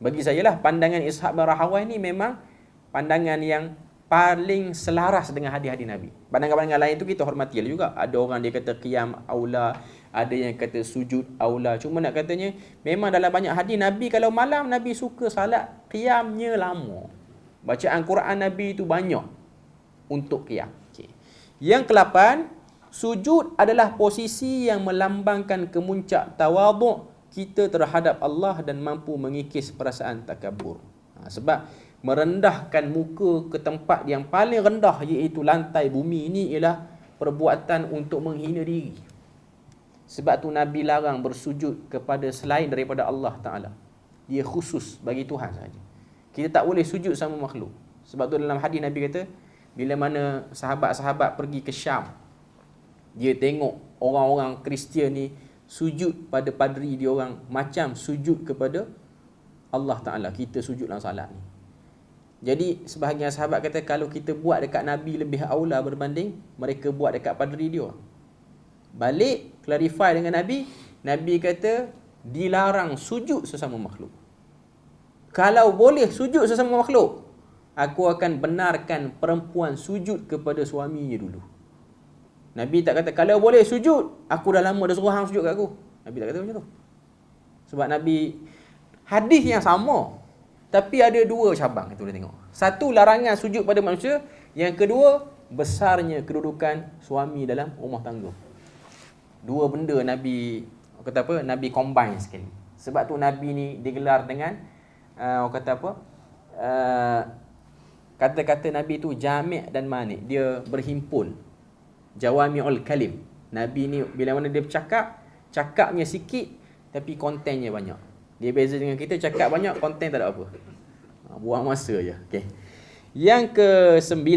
Bagi saya lah, pandangan Ishaq bin Rahawai ni memang pandangan yang paling selaras dengan hadis-hadis Nabi. Pandangan-pandangan lain tu kita hormati juga. Ada orang dia kata qiyam aula, ada yang kata sujud aula. Cuma nak katanya, memang dalam banyak hadis Nabi kalau malam Nabi suka salat qiyamnya lama. Bacaan Quran Nabi itu banyak untuk qiyam. Okay. Yang ke-8, sujud adalah posisi yang melambangkan kemuncak tawaduk kita terhadap Allah dan mampu mengikis perasaan takabur. Sebab merendahkan muka ke tempat yang paling rendah, iaitu lantai bumi, ini ialah perbuatan untuk menghina diri. Sebab tu Nabi larang bersujud kepada selain daripada Allah Ta'ala. Dia khusus bagi Tuhan sahaja. Kita tak boleh sujud sama makhluk. Sebab tu dalam hadis Nabi kata, bila mana sahabat-sahabat pergi ke Syam, dia tengok orang-orang Kristian ni sujud pada padri dia orang macam sujud kepada Allah Ta'ala. Kita sujud dalam salat ni. Jadi sebahagian sahabat kata, kalau kita buat dekat Nabi lebih aula berbanding mereka buat dekat padri dia. Balik clarify dengan Nabi, Nabi kata dilarang sujud sesama makhluk. Kalau boleh sujud sesama makhluk, aku akan benarkan perempuan sujud kepada suaminya dulu. Nabi tak kata, kalau boleh sujud, aku dah lama dah suruh hang sujud kat aku. Nabi tak kata macam tu. Sebab Nabi, hadis yang sama, tapi ada dua cabang, kita boleh tengok. Satu, larangan sujud pada manusia. Yang kedua, besarnya kedudukan suami dalam rumah tangga. Dua benda Nabi, kata apa, Nabi combine sekali. Sebab tu Nabi ni digelar dengan, kata apa, kata-kata Nabi tu jami' dan mani'. Dia berhimpun. Jawami'ul kalim. Nabi ni bila mana dia bercakap, cakapnya sikit tapi kontennya banyak. Dia beza dengan kita, cakap banyak, konten tak ada apa. Buang masa je. Okay. Yang ke-9,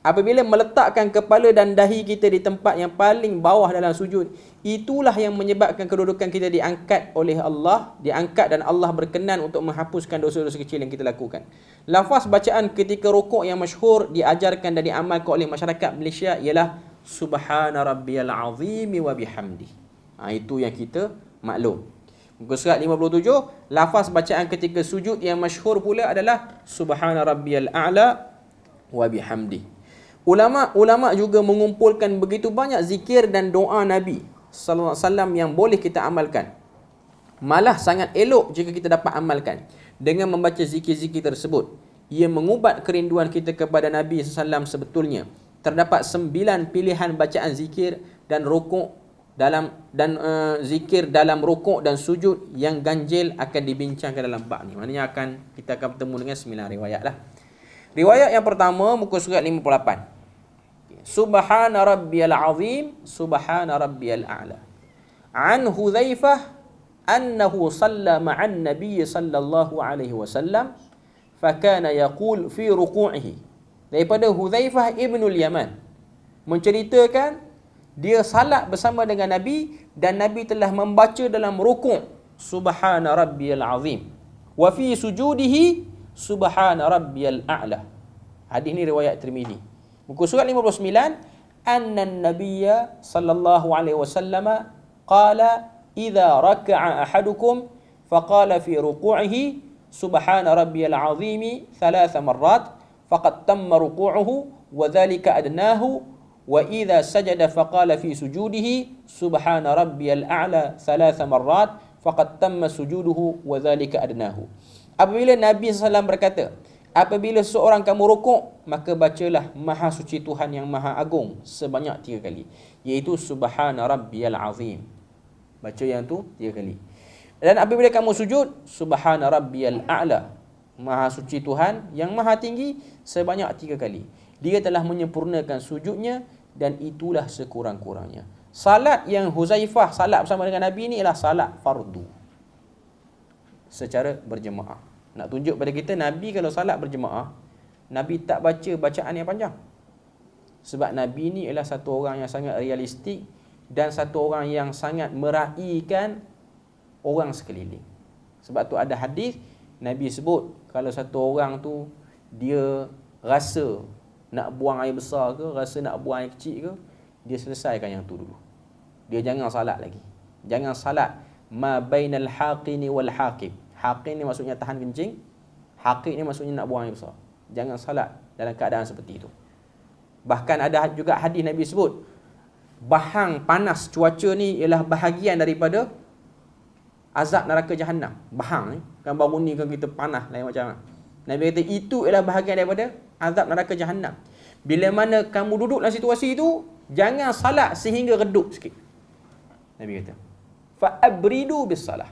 apabila meletakkan kepala dan dahi kita di tempat yang paling bawah dalam sujud, itulah yang menyebabkan kedudukan kita diangkat oleh Allah, diangkat dan Allah berkenan untuk menghapuskan dosa-dosa kecil yang kita lakukan. Lafaz bacaan ketika rukuk yang masyhur diajarkan dan diamalkan oleh masyarakat Malaysia ialah Subhana rabbiyal azimi wa bihamdi. Itu yang kita maklum. Muka surat 57, lafaz bacaan ketika sujud yang masyhur pula adalah Subhana rabbiyal a'la wa bihamdi. Ulama juga mengumpulkan begitu banyak zikir dan doa Nabi sallallahu alaihi wasallam yang boleh kita amalkan. Malah sangat elok jika kita dapat amalkan dengan membaca zikir-zikir tersebut. Ia mengubat kerinduan kita kepada Nabi sallallahu alaihi wasallam sebetulnya. Terdapat 9 pilihan bacaan zikir dan rukuk zikir dalam rukuk dan sujud yang ganjil akan dibincangkan dalam bab ni. Maknanya kita akan bertemu dengan 9 riwayat lah. Riwayat yang pertama, muka surat 58. Subhana rabbiyal azim, subhana rabbiyal a'la. An Hudzaifah annahu shalla ma'an nabiy sallallahu alaihi wasallam fa kana yaqul fi ruku'ihi. Daripada Hudzaifah ibnul Yaman menceritakan dia salat bersama dengan Nabi dan Nabi telah membaca dalam rukuk Subhana rabbiyal azim wa fi sujudihi Subhana rabbiyal a'la. Hadis ni riwayat Tirmizi. Muka surat 59, anna nabiyya sallallahu alaihi wasallam qala idza raka'a ahadukum faqala fi ruku'ihi Subhana rabbiyal azim 3 marrat faqad tamma ruku'uhu wa dhalika adnahu wa idza sajada faqala fi sujudihi subhana rabbiyal a'la 3 marrat faqad tamma sujuduhu wa dhalika adnahu. Apabila Nabi SAW berkata, apabila seorang kamu rukuk, maka bacalah Maha Suci Tuhan yang Maha Agung sebanyak 3 kali, iaitu subhana rabbiyal azim. Baca yang tu 3 kali. Dan apabila kamu sujud, subhana rabbiyal a'la, Maha Suci Tuhan yang Maha Tinggi sebanyak 3 kali. Dia telah menyempurnakan sujudnya dan itulah sekurang-kurangnya. Salat yang Huzaifah salat bersama dengan Nabi ni ialah salat fardu secara berjemaah. Nak tunjuk pada kita, Nabi kalau salat berjemaah, Nabi tak baca bacaan yang panjang. Sebab Nabi ni ialah satu orang yang sangat realistik dan satu orang yang sangat meraihkan orang sekeliling. Sebab tu ada hadis Nabi sebut, kalau satu orang tu dia rasa nak buang air besar ke, rasa nak buang air kecil ke, dia selesaikan yang tu dulu. Dia jangan salat lagi. Jangan salat ma bainal haqini wal haqib, Haqin ni maksudnya tahan kencing. Haqin ni maksudnya nak buang air besar. Jangan salat dalam keadaan seperti itu. Bahkan ada juga hadis Nabi sebut, bahang panas cuaca ni ialah bahagian daripada azab neraka Jahannam. Bahang ni kan bangun ni kan kita panas lain macam. Nabi kata itu ialah bahagian daripada azab neraka Jahannam. Bila mana kamu duduk dalam situasi itu, jangan salat sehingga redup sikit. Nabi kata, fa abridu bis salah.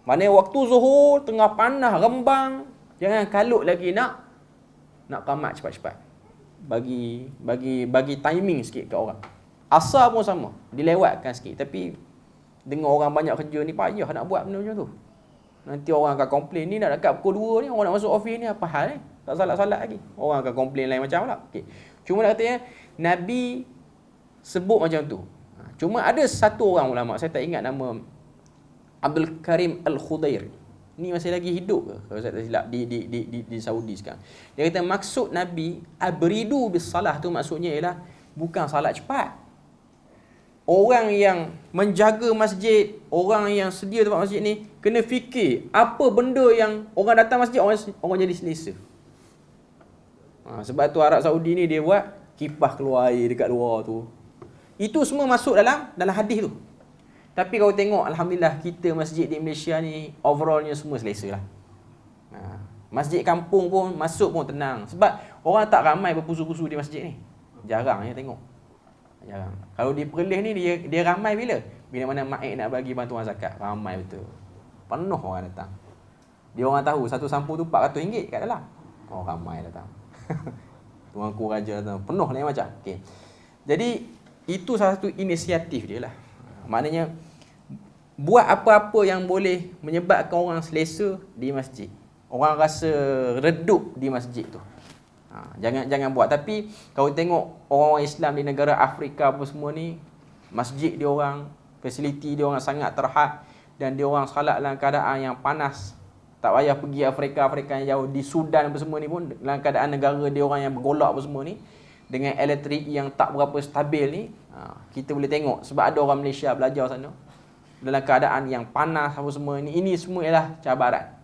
Maknanya waktu zuhur tengah panas rembang, jangan kalut lagi nak qamat cepat-cepat. Bagi timing sikit kat orang. Asar pun sama, dilewatkan sikit. Tapi dengan orang banyak kerja ni payah nak buat benda macam tu. Nanti orang akan komplain, ni nak dekat pukul 2 ni, orang nak masuk office ni apa hal ni? Tak salat-salat lagi. Orang akan komplain lain macam lah. Okay. Cuma nak katanya, Nabi sebut macam tu. Cuma ada satu orang ulama, saya tak ingat nama, Abdul Karim Al-Khudair. Ni masih lagi hidup ke? Kalau saya tak silap, di Saudi sekarang. Dia kata maksud Nabi, abridu bis salah tu maksudnya ialah bukan salat cepat. Orang yang menjaga masjid, orang yang sedia tempat masjid ni, kena fikir apa benda yang orang datang masjid, orang jadi selesa. Sebab tu Arab Saudi ni dia buat kipas keluar air dekat luar tu. Itu semua masuk dalam hadis tu. Tapi kalau tengok, alhamdulillah kita masjid di Malaysia ni overallnya semua selesa lah. Masjid kampung pun masuk pun tenang. Sebab orang tak ramai berpusu-pusu di masjid ni. Jarang ya tengok. Jarang. Kalau di Perlis ni dia ramai bila mana Maik nak bagi bantuan zakat, ramai betul. Penuh orang datang. Dia orang tahu satu sampul tu RM400 kat dalam. Oh ramai datang. Tuanku raja datang. Penuh lain macam. Okey. Jadi itu salah satu inisiatif dia lah. Maknanya buat apa-apa yang boleh menyebabkan orang selesa di masjid. Orang rasa redup di masjid tu. Jangan buat. Tapi kalau tengok orang Islam di negara Afrika apa semua ni, masjid dia orang, fasiliti dia orang sangat terhad, dan dia orang salat dalam keadaan yang panas. Tak payah pergi Afrika yang jauh, di Sudan apa semua ni pun dalam keadaan negara dia orang yang bergolak apa semua ni, dengan elektrik yang tak berapa stabil ni, kita boleh tengok. Sebab ada orang Malaysia belajar sana dalam keadaan yang panas apa semua ni. Ini semua ialah cabaran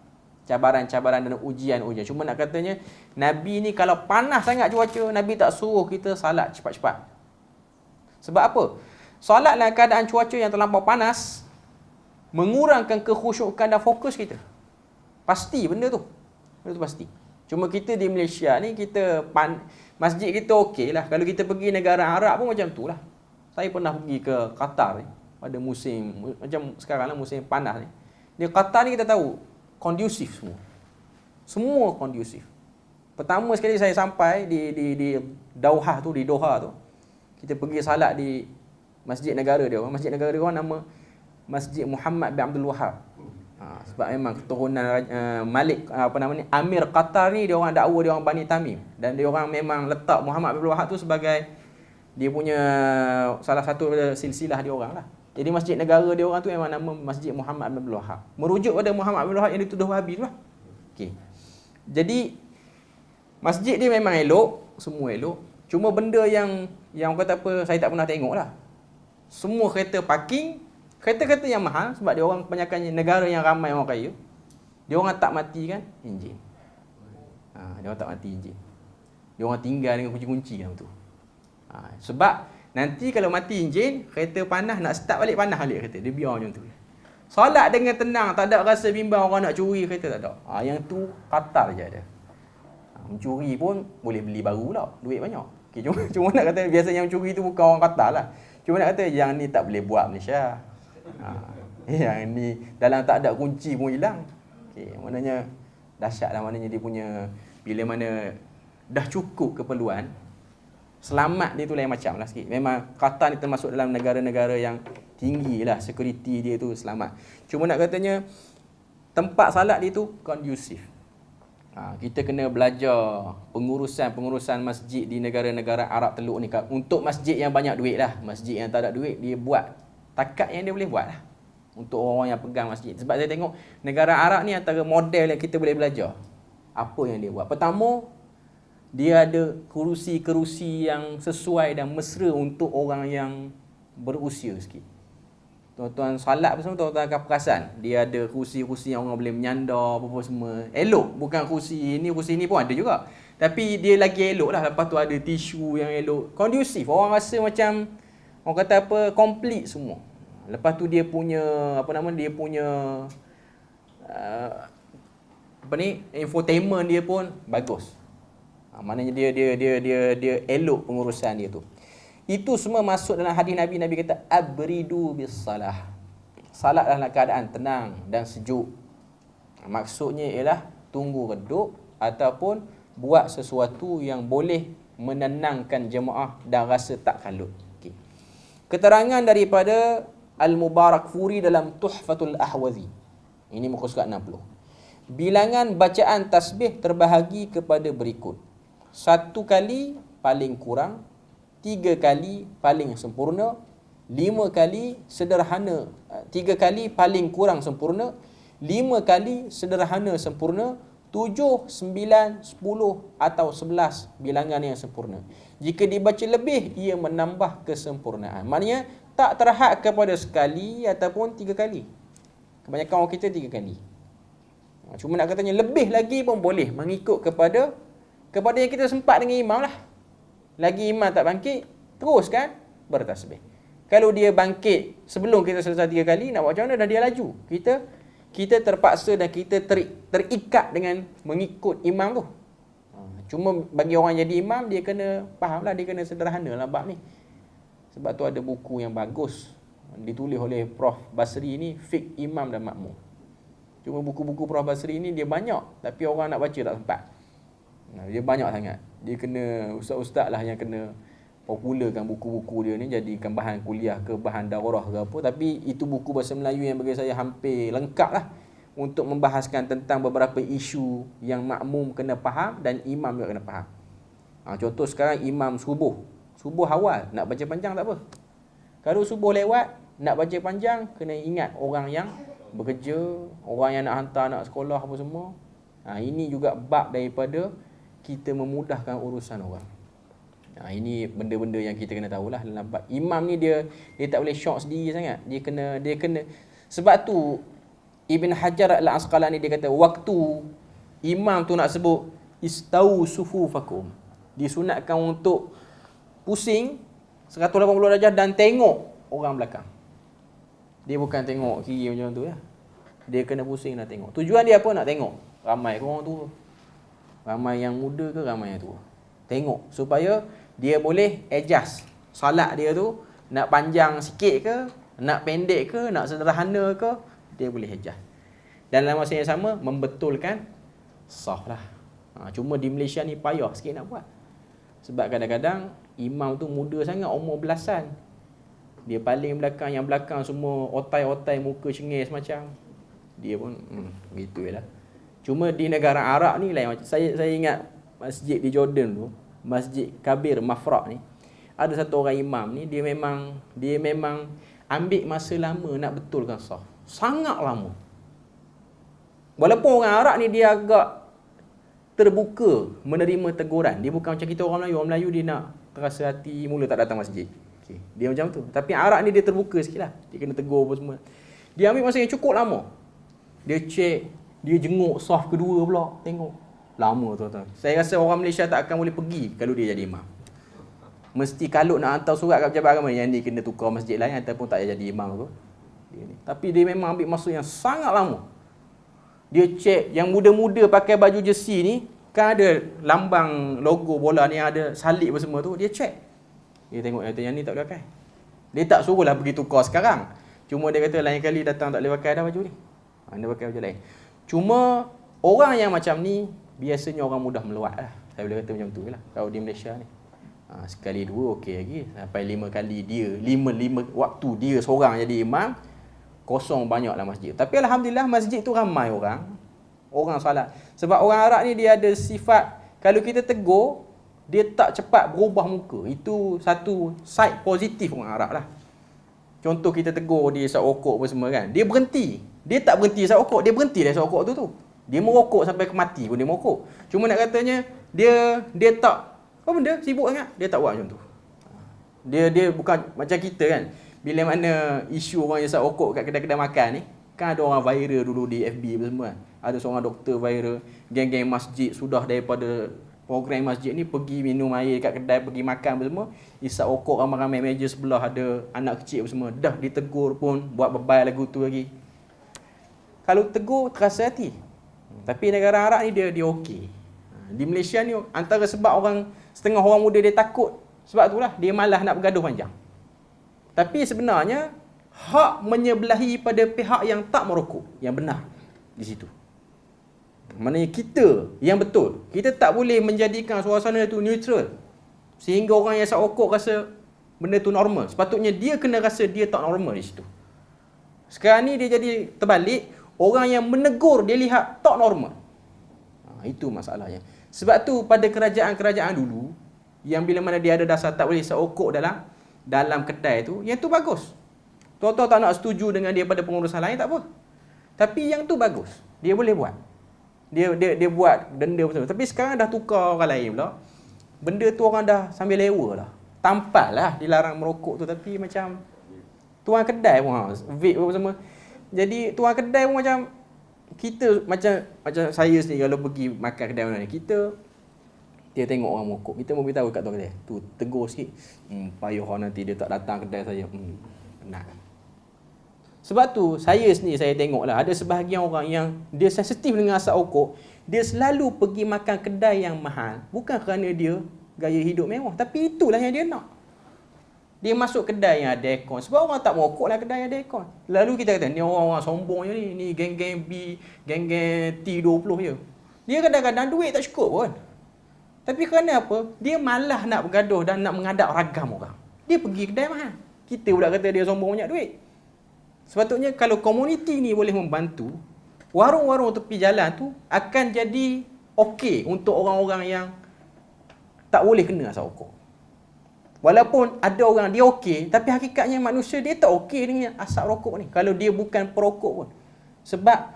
dan ujian. Cuma nak katanya, Nabi ni kalau panas sangat cuaca, Nabi tak suruh kita salat cepat-cepat. Sebab apa? Salat dalam keadaan cuaca yang terlampau panas mengurangkan kekhusyukan dan fokus kita. Pasti benda tu. Benda tu pasti. Cuma kita di Malaysia ni, masjid kita okey lah. Kalau kita pergi negara Arab pun macam tu lah. Saya pernah pergi ke Qatar ni pada musim, macam sekarang lah musim panas ni. Di Qatar ni kita tahu kondusif semua. Semua kondusif. Pertama sekali saya sampai di Doha tu, kita pergi salat di masjid negara dia. Masjid negara dia nama Masjid Muhammad bin Abdul Wahab. Sebab memang keturunan Amir Qatar ni, dia orang dakwa dia orang Bani Tamim, dan dia orang memang letak Muhammad bin Abdul Wahab tu sebagai dia punya salah satu silsilah dia orang lah. Jadi masjid negara dia orang tu memang nama Masjid Muhammad bin Abdul Wahab. Merujuk pada Muhammad bin Abdul Wahab yang dituduh Wahabi tu lah. Okey. Jadi masjid dia memang elok, semua elok. Cuma benda yang kata apa, saya tak pernah tengok lah. Semua kereta parking, kereta-kereta yang mahal, sebab dia orang kebanyakannya negara yang ramai orang kaya. Dia orang tak matikan enjin. Dia orang tak mati enjin. Dia orang tinggal dengan kunci-kunci dalam tu. Sebab nanti kalau mati enjin, kereta panas, nak start balik panas balik kereta. Dia biar macam tu. Solat dengan tenang, tak ada rasa bimbang orang nak curi kereta, tak ada. Yang tu Qatar je ada. Mencuri pun boleh beli baru pula, duit banyak. Okay, cuma nak kata biasanya yang mencuri tu bukan orang Qatar lah. Cuma nak kata yang ni tak boleh buat Malaysia. Yang ni dalam tak ada kunci pun hilang. Okay, maknanya dahsyat lah, maknanya dia punya, bila mana dah cukup keperluan, selamat dia tu lain macam lah sikit. Memang Qatar ni termasuk dalam negara-negara yang tinggi lah security dia tu selamat. Cuma nak katanya tempat salat dia tu kondusif. Kita kena belajar pengurusan masjid di negara-negara Arab Teluk ni. Untuk masjid yang banyak duit lah. Masjid yang tak ada duit, dia buat takat yang dia boleh buat lah untuk orang yang pegang masjid. Sebab saya tengok negara Arab ni antara model yang kita boleh belajar. Apa yang dia buat? Pertama, dia ada kerusi-kerusi yang sesuai dan mesra untuk orang yang berusia sikit. Tuan-tuan salat apa semua, tuan-tuan akan perasan. Dia ada kursi-kursi yang orang boleh menyandar, apa semua. Elok. Bukan kursi ni pun ada juga. Tapi dia lagi elok lah. Lepas tu ada tisu yang elok. Kondusif. Orang rasa macam, orang kata apa, complete semua. Lepas tu dia punya, infotainment dia pun bagus. Maknanya dia elok pengurusan dia tu. Itu semua masuk dalam hadis Nabi. Nabi kata abridu bis salah. Salat dalam keadaan tenang dan sejuk. Maksudnya ialah tunggu redup ataupun buat sesuatu yang boleh menenangkan jemaah dan rasa tak kalut. Okay. Keterangan daripada Al-Mubarakfuri dalam Tuhfatul Ahwazi. Ini muka surat 60. Bilangan bacaan tasbih terbahagi kepada berikut. 1 kali paling kurang, 3 kali paling sempurna, 5 kali sederhana, 3 kali paling kurang sempurna, 5 kali sederhana sempurna, 7, 9, 10 atau 11 bilangan yang sempurna. Jika dibaca lebih, ia menambah kesempurnaan. Maknanya tak terhad kepada sekali ataupun 3 kali. Kebanyakan orang kita 3 kali. Cuma nak katanya lebih lagi pun boleh, mengikut kepada yang kita sempat dengan imam lah. Lagi imam tak bangkit, teruskan bertasbih. Kalau dia bangkit sebelum kita selesai 3 kali, nak buat macam mana? Dah dia laju. Kita terpaksa dan kita terikat dengan mengikut imam tu. Cuma bagi orang jadi imam, dia kena faham lah, dia kena sederhana lah bab ni. Sebab tu ada buku yang bagus ditulis oleh Prof Basri ni, Fiqh Imam dan Makmum. Cuma buku-buku Prof Basri ni dia banyak, tapi orang nak baca tak sempat. Dia banyak sangat. Dia kena ustaz-ustaz lah yang kena popularkan buku-buku dia ni, jadikan bahan kuliah ke bahan daurah ke apa. Tapi itu buku bahasa Melayu yang bagi saya hampir lengkap lah untuk membahaskan tentang beberapa isu yang makmum kena faham dan imam juga kena faham. Contoh sekarang imam subuh awal nak baca panjang tak apa. Kalau subuh lewat nak baca panjang, kena ingat orang yang bekerja, orang yang nak hantar anak sekolah apa semua. Ini juga bab daripada kita memudahkan urusan orang. Ini benda-benda yang kita kena tahulah dalam bab. Imam ni dia tak boleh shock sendiri sangat. Dia kena sebab tu Ibn Hajar Al-Asqalani dia kata waktu imam tu nak sebut istau sufufakum, disunatkan untuk pusing 180 darjah dan tengok orang belakang. Dia bukan tengok kiri macam tu ya. Dia kena pusing nak tengok. Tujuan dia apa? Nak tengok ramai ke orang tua. Ramai yang muda ke ramai yang tua. Tengok supaya dia boleh adjust salat dia tu, nak panjang sikit ke, nak pendek ke, nak sederhana ke, dia boleh adjust. Dan dalam masa yang sama membetulkan saf lah. Cuma di Malaysia ni payah sikit nak buat. Sebab kadang-kadang imam tu muda sangat, umur belasan. Dia paling belakang, yang belakang semua otai-otai muka cengis macam. Dia pun begitu je lah. Cuma di negara Arab ni lain macam. Saya ingat masjid di Jordan tu, Masjid Kabir Mafraq ni, ada satu orang imam ni, dia memang ambil masa lama nak betulkan saf. Sangat lama. Walaupun orang Arab ni dia agak terbuka menerima teguran. Dia bukan macam kita orang Melayu. Orang Melayu dia nak terasa hati mula tak datang masjid. Okay. Dia macam tu. Tapi Arab ni dia terbuka sikit lah. Dia kena tegur apa semua. Dia ambil masa yang cukup lama. Dia cek, dia jenguk saf kedua pula. Tengok. Lama tuan-tuan. Saya rasa orang Malaysia tak akan boleh pergi kalau dia jadi imam. Mesti kalau nak hantar surat kat pejabat agama, yang ni kena tukar masjid lain ataupun tak jadi imam tu. Tapi dia memang ambil masa yang sangat lama. Dia cek yang muda-muda pakai baju jersey ni, kan ada lambang logo bola ni, ada salib apa semua tu, dia cek. Dia tengok yang ni tak boleh pakai. Dia tak suruhlah pergi tukar sekarang. Cuma dia kata lain kali datang tak boleh pakai dah baju ni. Dia pakai baju lain. Cuma orang yang macam ni biasanya orang mudah meluat lah. Saya boleh kata macam tu lah kalau di Malaysia ni. Sekali dua okey lagi. Sampai 5 kali dia, 5 waktu dia seorang jadi imam, kosong banyaklah masjid. Tapi alhamdulillah masjid tu ramai orang salat. Sebab orang Arab ni dia ada sifat, kalau kita tegur, dia tak cepat berubah muka. Itu satu side positif orang Arab lah. Contoh kita tegur dia isap rokok apa semua kan, dia berhenti. Dia tak berhenti isap rokok, dia berhenti dah isap rokok tu. Dia merokok sampai ke mati pun dia merokok. Cuma nak katanya dia tak apa benda sibuk sangat, dia tak buat macam tu. Dia bukan macam kita kan. bila mana isu orang hisap rokok kat kedai-kedai makan ni, kan ada orang viral dulu di FB apa semua kan. Ada seorang doktor viral, geng-geng masjid sudah daripada program masjid ni pergi minum air kat kedai, pergi makan apa semua, hisap rokok ramai-ramai meja sebelah ada anak kecil apa semua. Dah ditegur pun buat bebal lagu tu lagi. Kalau tegur terasa hati. Tapi negara Arab ni dia okey. Di Malaysia ni antara sebab orang setengah orang muda dia takut, sebab itulah dia malas nak bergaduh panjang. Tapi sebenarnya hak menyebelahi pada pihak yang tak merokok yang benar di situ. Maknanya kita yang betul, kita tak boleh menjadikan suasana itu neutral sehingga orang yang hisap rokok rasa benda tu normal. Sepatutnya dia kena rasa dia tak normal di situ. Sekarang ni dia jadi terbalik, orang yang menegur dia lihat tak normal. Itu masalahnya. Sebab tu pada kerajaan-kerajaan dulu yang bila mana dia ada dasar tak boleh hisap rokok dalam kedai tu, yang tu bagus. Tuan-tuan tak nak setuju dengan dia pada pengurusan lain tak apa. Tapi yang tu bagus. Dia boleh buat. Dia buat denda betul. Tapi sekarang dah tukar orang lain pula. Benda tu orang dah sambil lewa lah. Tampal lah dilarang merokok tu, tapi macam tuan kedai pun vape apa semua. Jadi tuan kedai pun macam kita macam saya sendiri kalau pergi makan kedai mana ni, dia tengok orang merokok, kita mau beritahu kat tuan kedai tu, tegur sikit, payah nanti dia tak datang kedai saya. Penat. Sebab tu saya sendiri saya tengoklah ada sebahagian orang yang dia sensitif dengan asap rokok, dia selalu pergi makan kedai yang mahal bukan kerana dia gaya hidup mewah, tapi itulah yang dia nak. Dia masuk kedai yang ada aircon sebab orang tak merokok lah kedai yang ada aircon. Lalu kita kata ni orang-orang sombong je ni geng-geng B, geng-geng T20 je. Dia kadang-kadang duit tak cukup pun. Tapi kerana apa? Dia malah nak bergaduh dan nak mengadap ragam orang. Dia pergi kedai mahal. Kita pula kata dia sombong banyak duit. Sepatutnya kalau komuniti ni boleh membantu, warung-warung tepi jalan tu akan jadi okey untuk orang-orang yang tak boleh kena asap rokok. Walaupun ada orang dia okey, tapi hakikatnya manusia dia tak okey dengan asap rokok ni. Kalau dia bukan perokok pun. Sebab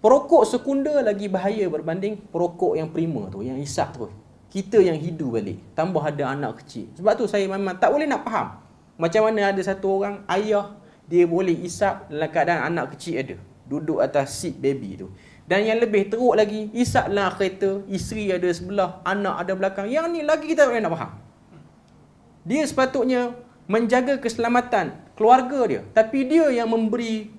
perokok sekunda lagi bahaya berbanding perokok yang prima tu, yang hisap tu. Kita yang hidu balik, tambah ada anak kecil. Sebab tu saya memang tak boleh nak faham macam mana ada satu orang ayah dia boleh hisap dalam keadaan anak kecil ada duduk atas seat baby tu. Dan yang lebih teruk lagi, hisap dalam kereta, isteri ada sebelah, anak ada belakang. Yang ni lagi kita tak boleh nak faham. Dia sepatutnya menjaga keselamatan keluarga dia, tapi dia yang memberi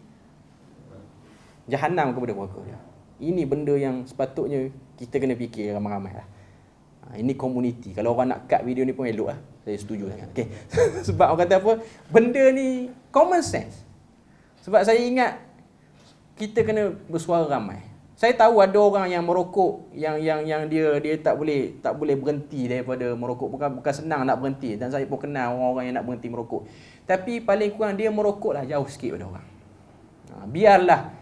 jahanam kepada keluarga dia. Ini benda yang sepatutnya kita kena fikir ramai-ramai lah. Ini komuniti. Kalau orang nak cut video ni pun elok lah. Saya setuju sangat. Okay. Sebab orang kata apa, benda ni common sense. Sebab saya ingat kita kena bersuara ramai. Saya tahu ada orang yang merokok yang dia tak boleh berhenti daripada merokok. Bukan senang nak berhenti, dan saya pun kenal orang-orang yang nak berhenti merokok. Tapi paling kurang dia merokoklah jauh sikit pada orang. Biarlah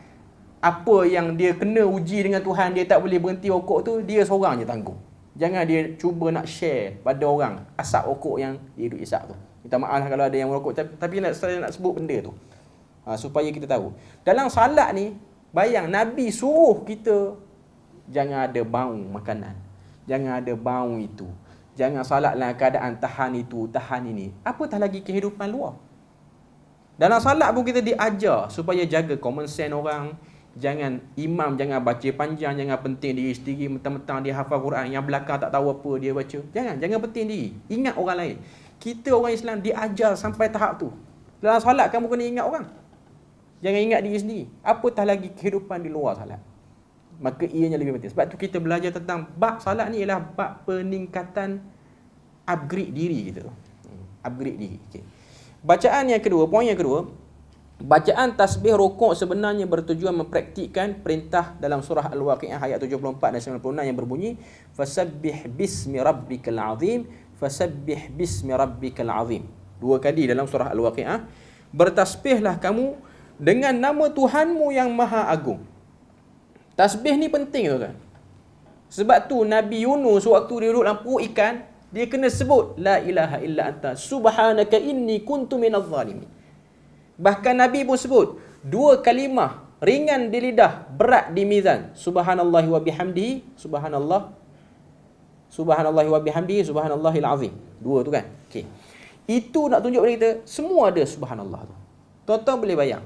apa yang dia kena uji dengan Tuhan, dia tak boleh berhenti rokok tu, dia seorang je tanggung. Jangan dia cuba nak share pada orang asap rokok yang dia duduk isap tu. Minta maaf lah kalau ada yang merokok, tapi saya nak sebut benda tu. Supaya kita tahu. Dalam salat ni, bayang Nabi suruh kita jangan ada bau makanan. Jangan ada bau itu. Jangan salat dalam keadaan tahan itu, tahan ini. Apatah lagi kehidupan luar. Dalam salat pun kita diajar supaya jaga common sense orang. Jangan jangan baca panjang, jangan penting diri sendiri, mentang-mentang dia hafal Quran, yang belakang tak tahu apa dia baca. Jangan penting diri. Ingat orang lain. Kita orang Islam diajar sampai tahap tu. Dalam salat kamu kena ingat orang. Jangan ingat diri sendiri. Apatah lagi kehidupan di luar salat. Maka ianya lebih penting. Sebab tu kita belajar tentang bab salat ni ialah bab peningkatan upgrade diri kita. Upgrade diri. Okay. Bacaan yang kedua, poin yang kedua, bacaan tasbih rukuk sebenarnya bertujuan mempraktikkan perintah dalam surah Al-Waqi'ah ayat 74 dan 96 yang berbunyi fasabbih bismi rabbikal azim, fasabbih bismi rabbikal azim. Dua kali dalam surah Al-Waqi'ah, bertasbihlah kamu dengan nama Tuhanmu yang maha agung. Tasbih ni penting tu kan. Sebab tu Nabi Yunus waktu dia duduk dalam perut ikan, dia kena sebut la ilaha illa anta subhanaka inni kuntu minadh zalimin. Bahkan Nabi pun sebut dua kalimah ringan di lidah, berat di mizan. Subhanallahi wa bihamdihi, subhanallahi wa bihamdihi, subhanallahil azim. Dua tu kan. Okey. Itu nak tunjuk kepada kita, semua ada subhanallah tu. Tuan-tuan boleh bayang.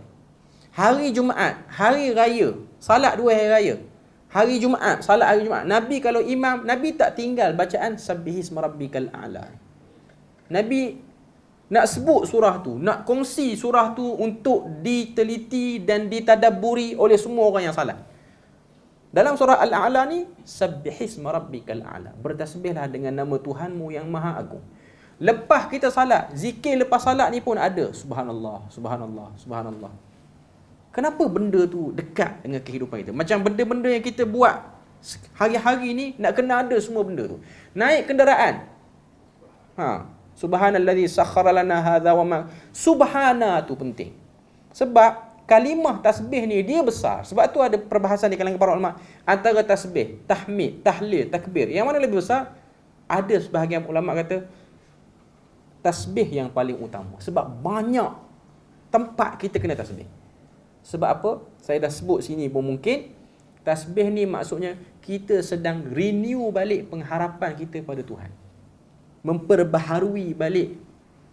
Hari Jumaat, hari raya, salat 2 hari raya. Hari Jumaat, salat hari Jumaat. Nabi kalau imam, Nabi tak tinggal bacaan Sabbihisma rabbikal a'la. Nabi nak sebut surah tu, nak kongsi surah tu untuk diteliti dan ditadabburi oleh semua orang yang salat. Dalam surah Al-A'la ni, Sabbihisma rabbikal a'la. Bertasbihlah dengan nama Tuhanmu yang maha agung. Lepas kita salat, zikir lepas salat ni pun ada. Subhanallah, subhanallah, subhanallah. Kenapa benda tu dekat dengan kehidupan kita? Macam benda-benda yang kita buat hari-hari ni, nak kena ada semua benda tu. Naik kenderaan. Subhanallazi sakhkhara lana hadza wa ma. Subhana tu penting. Sebab kalimah tasbih ni dia besar. Sebab tu ada perbahasan di kalangan para ulama antara tasbih, tahmid, tahlil, takbir. Yang mana lebih besar? Ada sebahagian ulama kata tasbih yang paling utama. Sebab banyak tempat kita kena tasbih. Sebab apa? Saya dah sebut sini pun mungkin. Tasbih ni maksudnya kita sedang renew balik pengharapan kita pada Tuhan. Memperbaharui balik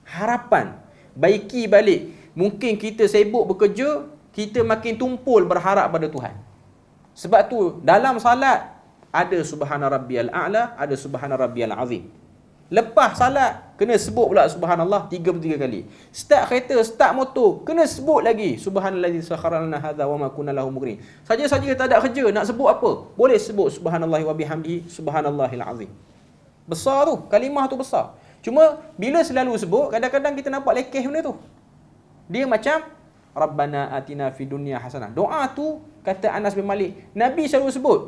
harapan. Baiki balik. Mungkin kita sibuk bekerja, kita makin tumpul berharap pada Tuhan. Sebab tu dalam salat ada subhana rabbiyal a'la, ada subhana rabbiyal azim. Lepas salat kena sebut pula subhanallah 33 kali. Start kereta, start motor, kena sebut lagi subhanallazi sakhkhara lana hadza wa ma kunna lahu muqrinin. Saja-saja tak ada kerja nak sebut apa? Boleh sebut subhanallahi wa bihamdihi subhanallahil azim. Besar tu, kalimah tu besar. Cuma bila selalu sebut, kadang-kadang kita nampak lekeh benda tu. Dia macam Rabbana atina fid dunya hasanah. Doa tu kata Anas bin Malik, Nabi selalu sebut.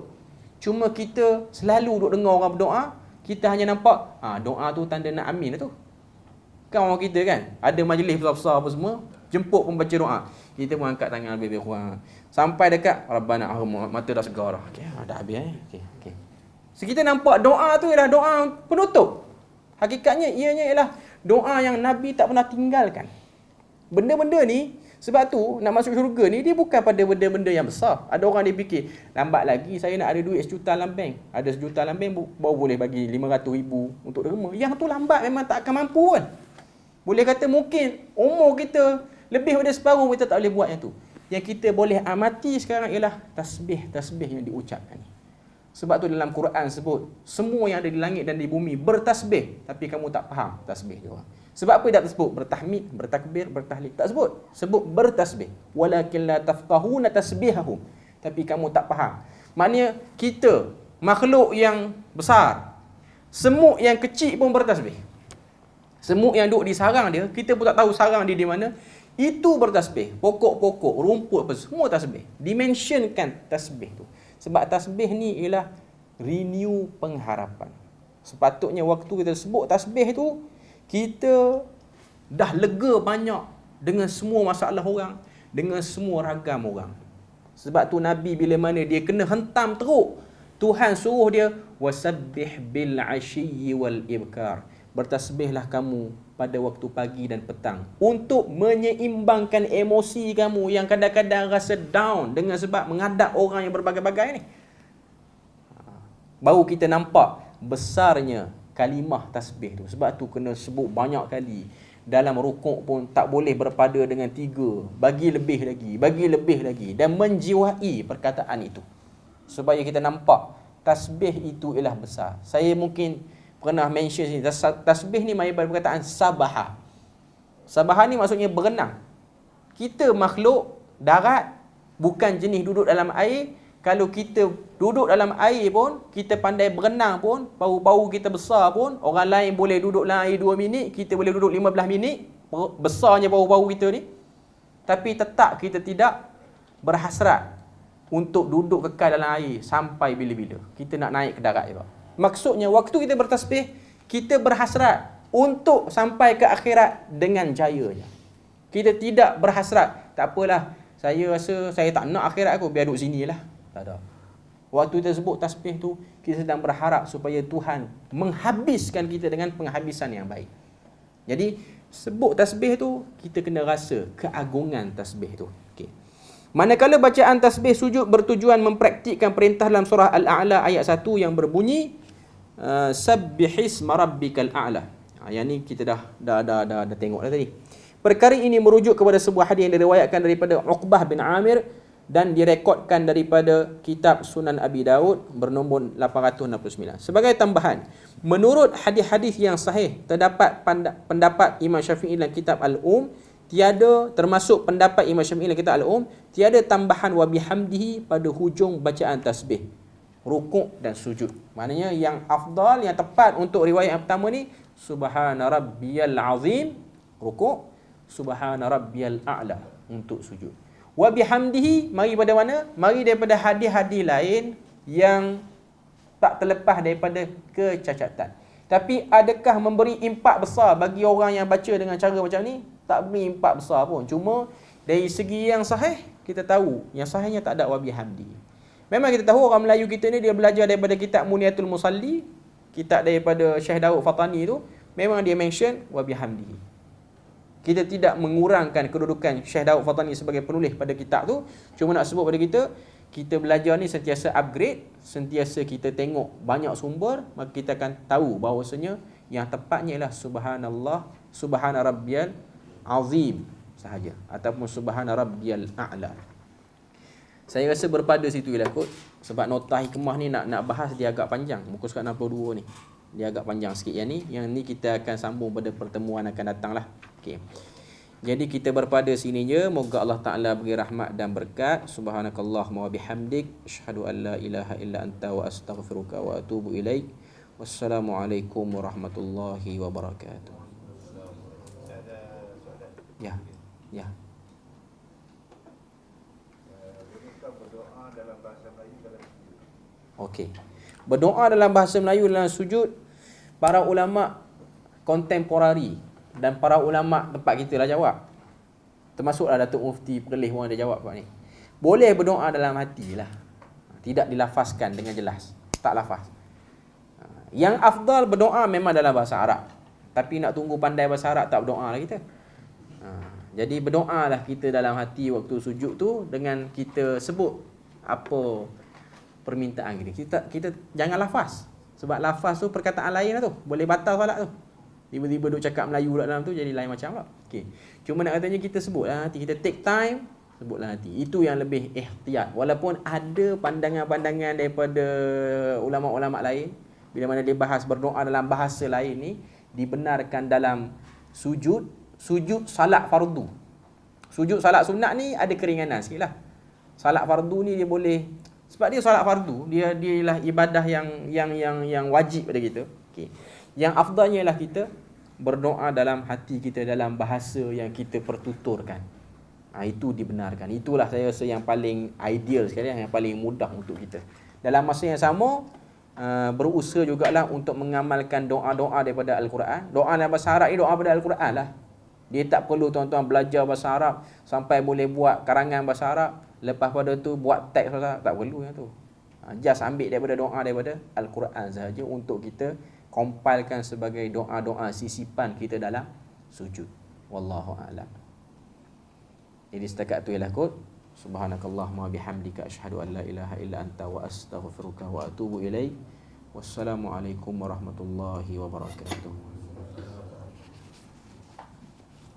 Cuma kita selalu duk dengar orang berdoa, kita hanya nampak doa tu tanda nak amin lah tu. Kan orang kita kan, ada majlis besar-besar apa semua, jemput pembaca doa. Kita pun angkat tangan lebih kurang. Sampai dekat Rabbana mata dah segar dah. Okey, dah habis okey. So kita nampak doa tu ialah doa penutup. Hakikatnya ianya ialah doa yang Nabi tak pernah tinggalkan. Benda-benda ni, sebab tu nak masuk syurga ni dia bukan pada benda-benda yang besar. Ada orang dia fikir, lambat lagi saya nak ada duit 1 juta dalam bank. Ada 1 juta dalam bank baru boleh bagi 500,000 untuk derma. Yang tu lambat memang tak akan mampu pun. Boleh kata mungkin umur kita lebih daripada separuh kita tak boleh buat yang tu. Yang kita boleh amati sekarang ialah tasbih yang diucapkan ni. Sebab tu dalam Quran sebut semua yang ada di langit dan di bumi bertasbih, tapi kamu tak faham tasbih dia orang. Sebab apa dia tak sebut bertahmid, bertakbir, bertahlil? Tak sebut. Sebut bertasbih. Walakin la tafqahuna tasbihahum. Tapi kamu tak faham. Maknanya kita, makhluk yang besar, semut yang kecil pun bertasbih. Semut yang duduk di sarang dia, kita pun tak tahu sarang dia di mana, itu bertasbih. Pokok-pokok, rumput apa semua tasbih. Dimensionkan tasbih tu. Sebab tasbih ni ialah renew pengharapan. Sepatutnya waktu kita sebut tasbih tu, kita dah lega banyak dengan semua masalah orang, dengan semua ragam orang. Sebab tu Nabi bila mana dia kena hentam teruk, Tuhan suruh dia wasabbih bil ashiyyi wal ibkar. Bertasbihlah kamu pada waktu pagi dan petang untuk menyeimbangkan emosi kamu yang kadang-kadang rasa down dengan sebab menghadap orang yang berbagai-bagai ni. Baru kita nampak besarnya kalimah tasbih tu. Sebab tu kena sebut banyak kali. Dalam rukuk pun tak boleh berpada dengan 3. Bagi lebih lagi. Dan menjiwai perkataan itu. Supaya kita nampak tasbih itu ialah besar. Saya mungkin pernah mention sini. Tasbih ni mari pada perkataan sabaha. Sabaha ni maksudnya berenang. Kita makhluk darat, bukan jenis duduk dalam air. Kalau kita duduk dalam air pun, kita pandai berenang pun, paru-paru kita besar pun, orang lain boleh duduk dalam air 2 minit, kita boleh duduk 15 minit, besarnya paru-paru kita ni. Tapi tetap kita tidak berhasrat untuk duduk kekal dalam air sampai bila-bila. Kita nak naik ke darat je. Maksudnya, waktu kita bertasbih, kita berhasrat untuk sampai ke akhirat dengan jayanya. Kita tidak berhasrat, tak apalah, saya rasa saya tak nak akhirat aku, biar duduk sini lah. Tak ada. Waktu kita sebut tasbih tu, kita sedang berharap supaya Tuhan menghabiskan kita dengan penghabisan yang baik. Jadi, sebut tasbih tu, kita kena rasa keagungan tasbih tu. Okay. Manakala bacaan tasbih sujud bertujuan mempraktikkan perintah dalam surah Al-A'la ayat 1 yang berbunyi Sabbihisma rabbikal a'la. Yang ni kita dah tengok dah tadi. Perkara ini merujuk kepada sebuah hadis yang diriwayatkan daripada Uqbah bin Amir dan direkodkan daripada kitab Sunan Abi Daud bernombor 869. Sebagai tambahan, menurut hadis-hadis yang sahih, terdapat pendapat Imam Syafi'i dalam kitab Al-Tiada, termasuk pendapat Imam Syafi'i dalam kitab tiada tambahan wa bihamdihi pada hujung bacaan tasbih, rukuk dan sujud. Maknanya yang afdal, yang tepat untuk riwayat yang pertama ni, subhana rabbiyal azim rukuk, subhana rabbiyal a'la untuk sujud. Wa bihamdihi, mari pada mana? Mari daripada hadis-hadis lain yang tak terlepas daripada kecacatan. Tapi adakah memberi impak besar bagi orang yang baca dengan cara macam ni? Tak beri impak besar pun. Cuma dari segi yang sahih, kita tahu yang sahihnya tak ada wa bihamdihi. Memang kita tahu orang Melayu kita ni dia belajar daripada kitab Muniatul Musalli, kitab daripada Syekh Daud Fatani tu, memang dia mention wa bihamdihi. Kita tidak mengurangkan kedudukan Syekh Daud Fatani sebagai penulis pada kitab tu. Cuma nak sebut pada kita belajar ni sentiasa upgrade, sentiasa kita tengok banyak sumber, maka kita akan tahu bahawasanya yang tepatnya ialah subhanallah, subhana rabbiyal azim sahaja, ataupun subhana rabbiyal a'la. Saya rasa berpada situ ialah kot, sebab nota hikmah ni nak bahas dia agak panjang, muka surat 62 ni. Dia agak panjang sikit yang ni kita akan sambung pada pertemuan akan datang lah. Okey. Jadi kita berpada sini je. Moga Allah Ta'ala beri rahmat dan berkat. Subhanakallahumma wa bihamdik, asyhadu an la ilaha illa anta wa astaghfiruka wa atubu ilaik. Wassalamualaikum warahmatullahi wabarakatuh. Ya. Okey. Berdoa dalam bahasa Melayu dalam sujud, para ulama kontemporari dan para ulama tempat kita lah jawab. Termasuklah Datuk Mufti Perlis pun ada jawab ni. Boleh berdoa dalam hati lah. Tidak dilafazkan dengan jelas. Tak lafaz. Yang afdal berdoa memang dalam bahasa Arab. Tapi nak tunggu pandai bahasa Arab tak berdoa lah kita. Jadi berdoa lah kita dalam hati waktu sujud tu dengan kita sebut apa permintaan kita. Kita jangan lafaz. Sebab lafaz tu perkataan lain lah tu. Boleh batal solat tu. Tiba-tiba duk cakap Melayu pula dalam tu jadi lain macam lah. Okey. Cuma nak katanya kita sebutlah nanti, kita take time sebutlah nanti. Itu yang lebih ihtiyat. Walaupun ada pandangan-pandangan daripada ulama-ulama lain, bila mana dia bahas berdoa dalam bahasa lain ni dibenarkan dalam sujud salat fardu. Sujud salat sunat ni ada keringanan sikitlah. Salat fardu ni dia boleh, sebab dia salat fardu, dia ialah ibadah yang wajib pada kita. Okey. Yang afdalnya ialah kita berdoa dalam hati kita dalam bahasa yang kita pertuturkan. Itu dibenarkan. Itulah saya rasa yang paling ideal sekali, yang paling mudah untuk kita. Dalam masa yang sama, berusaha jugalah untuk mengamalkan doa-doa daripada Al-Quran. Doa dalam bahasa Arab ni doa daripada Al-Quran lah. Dia tak perlu tuan-tuan belajar bahasa Arab sampai boleh buat karangan bahasa Arab, lepas pada tu buat teks bahasa Arab. Tak perlu yang tu. Just ambil daripada doa daripada Al-Quran sahaja untuk kita compilekan sebagai doa-doa sisipan kita dalam sujud. Wallahu a'lam. Jadi setakat tu ialah kot. Subhanakallahumma bihamdika, asyhadu an la ilaha illa anta wa astaghfiruka wa atubu ilaik. Wassalamualaikum warahmatullahi wabarakatuh.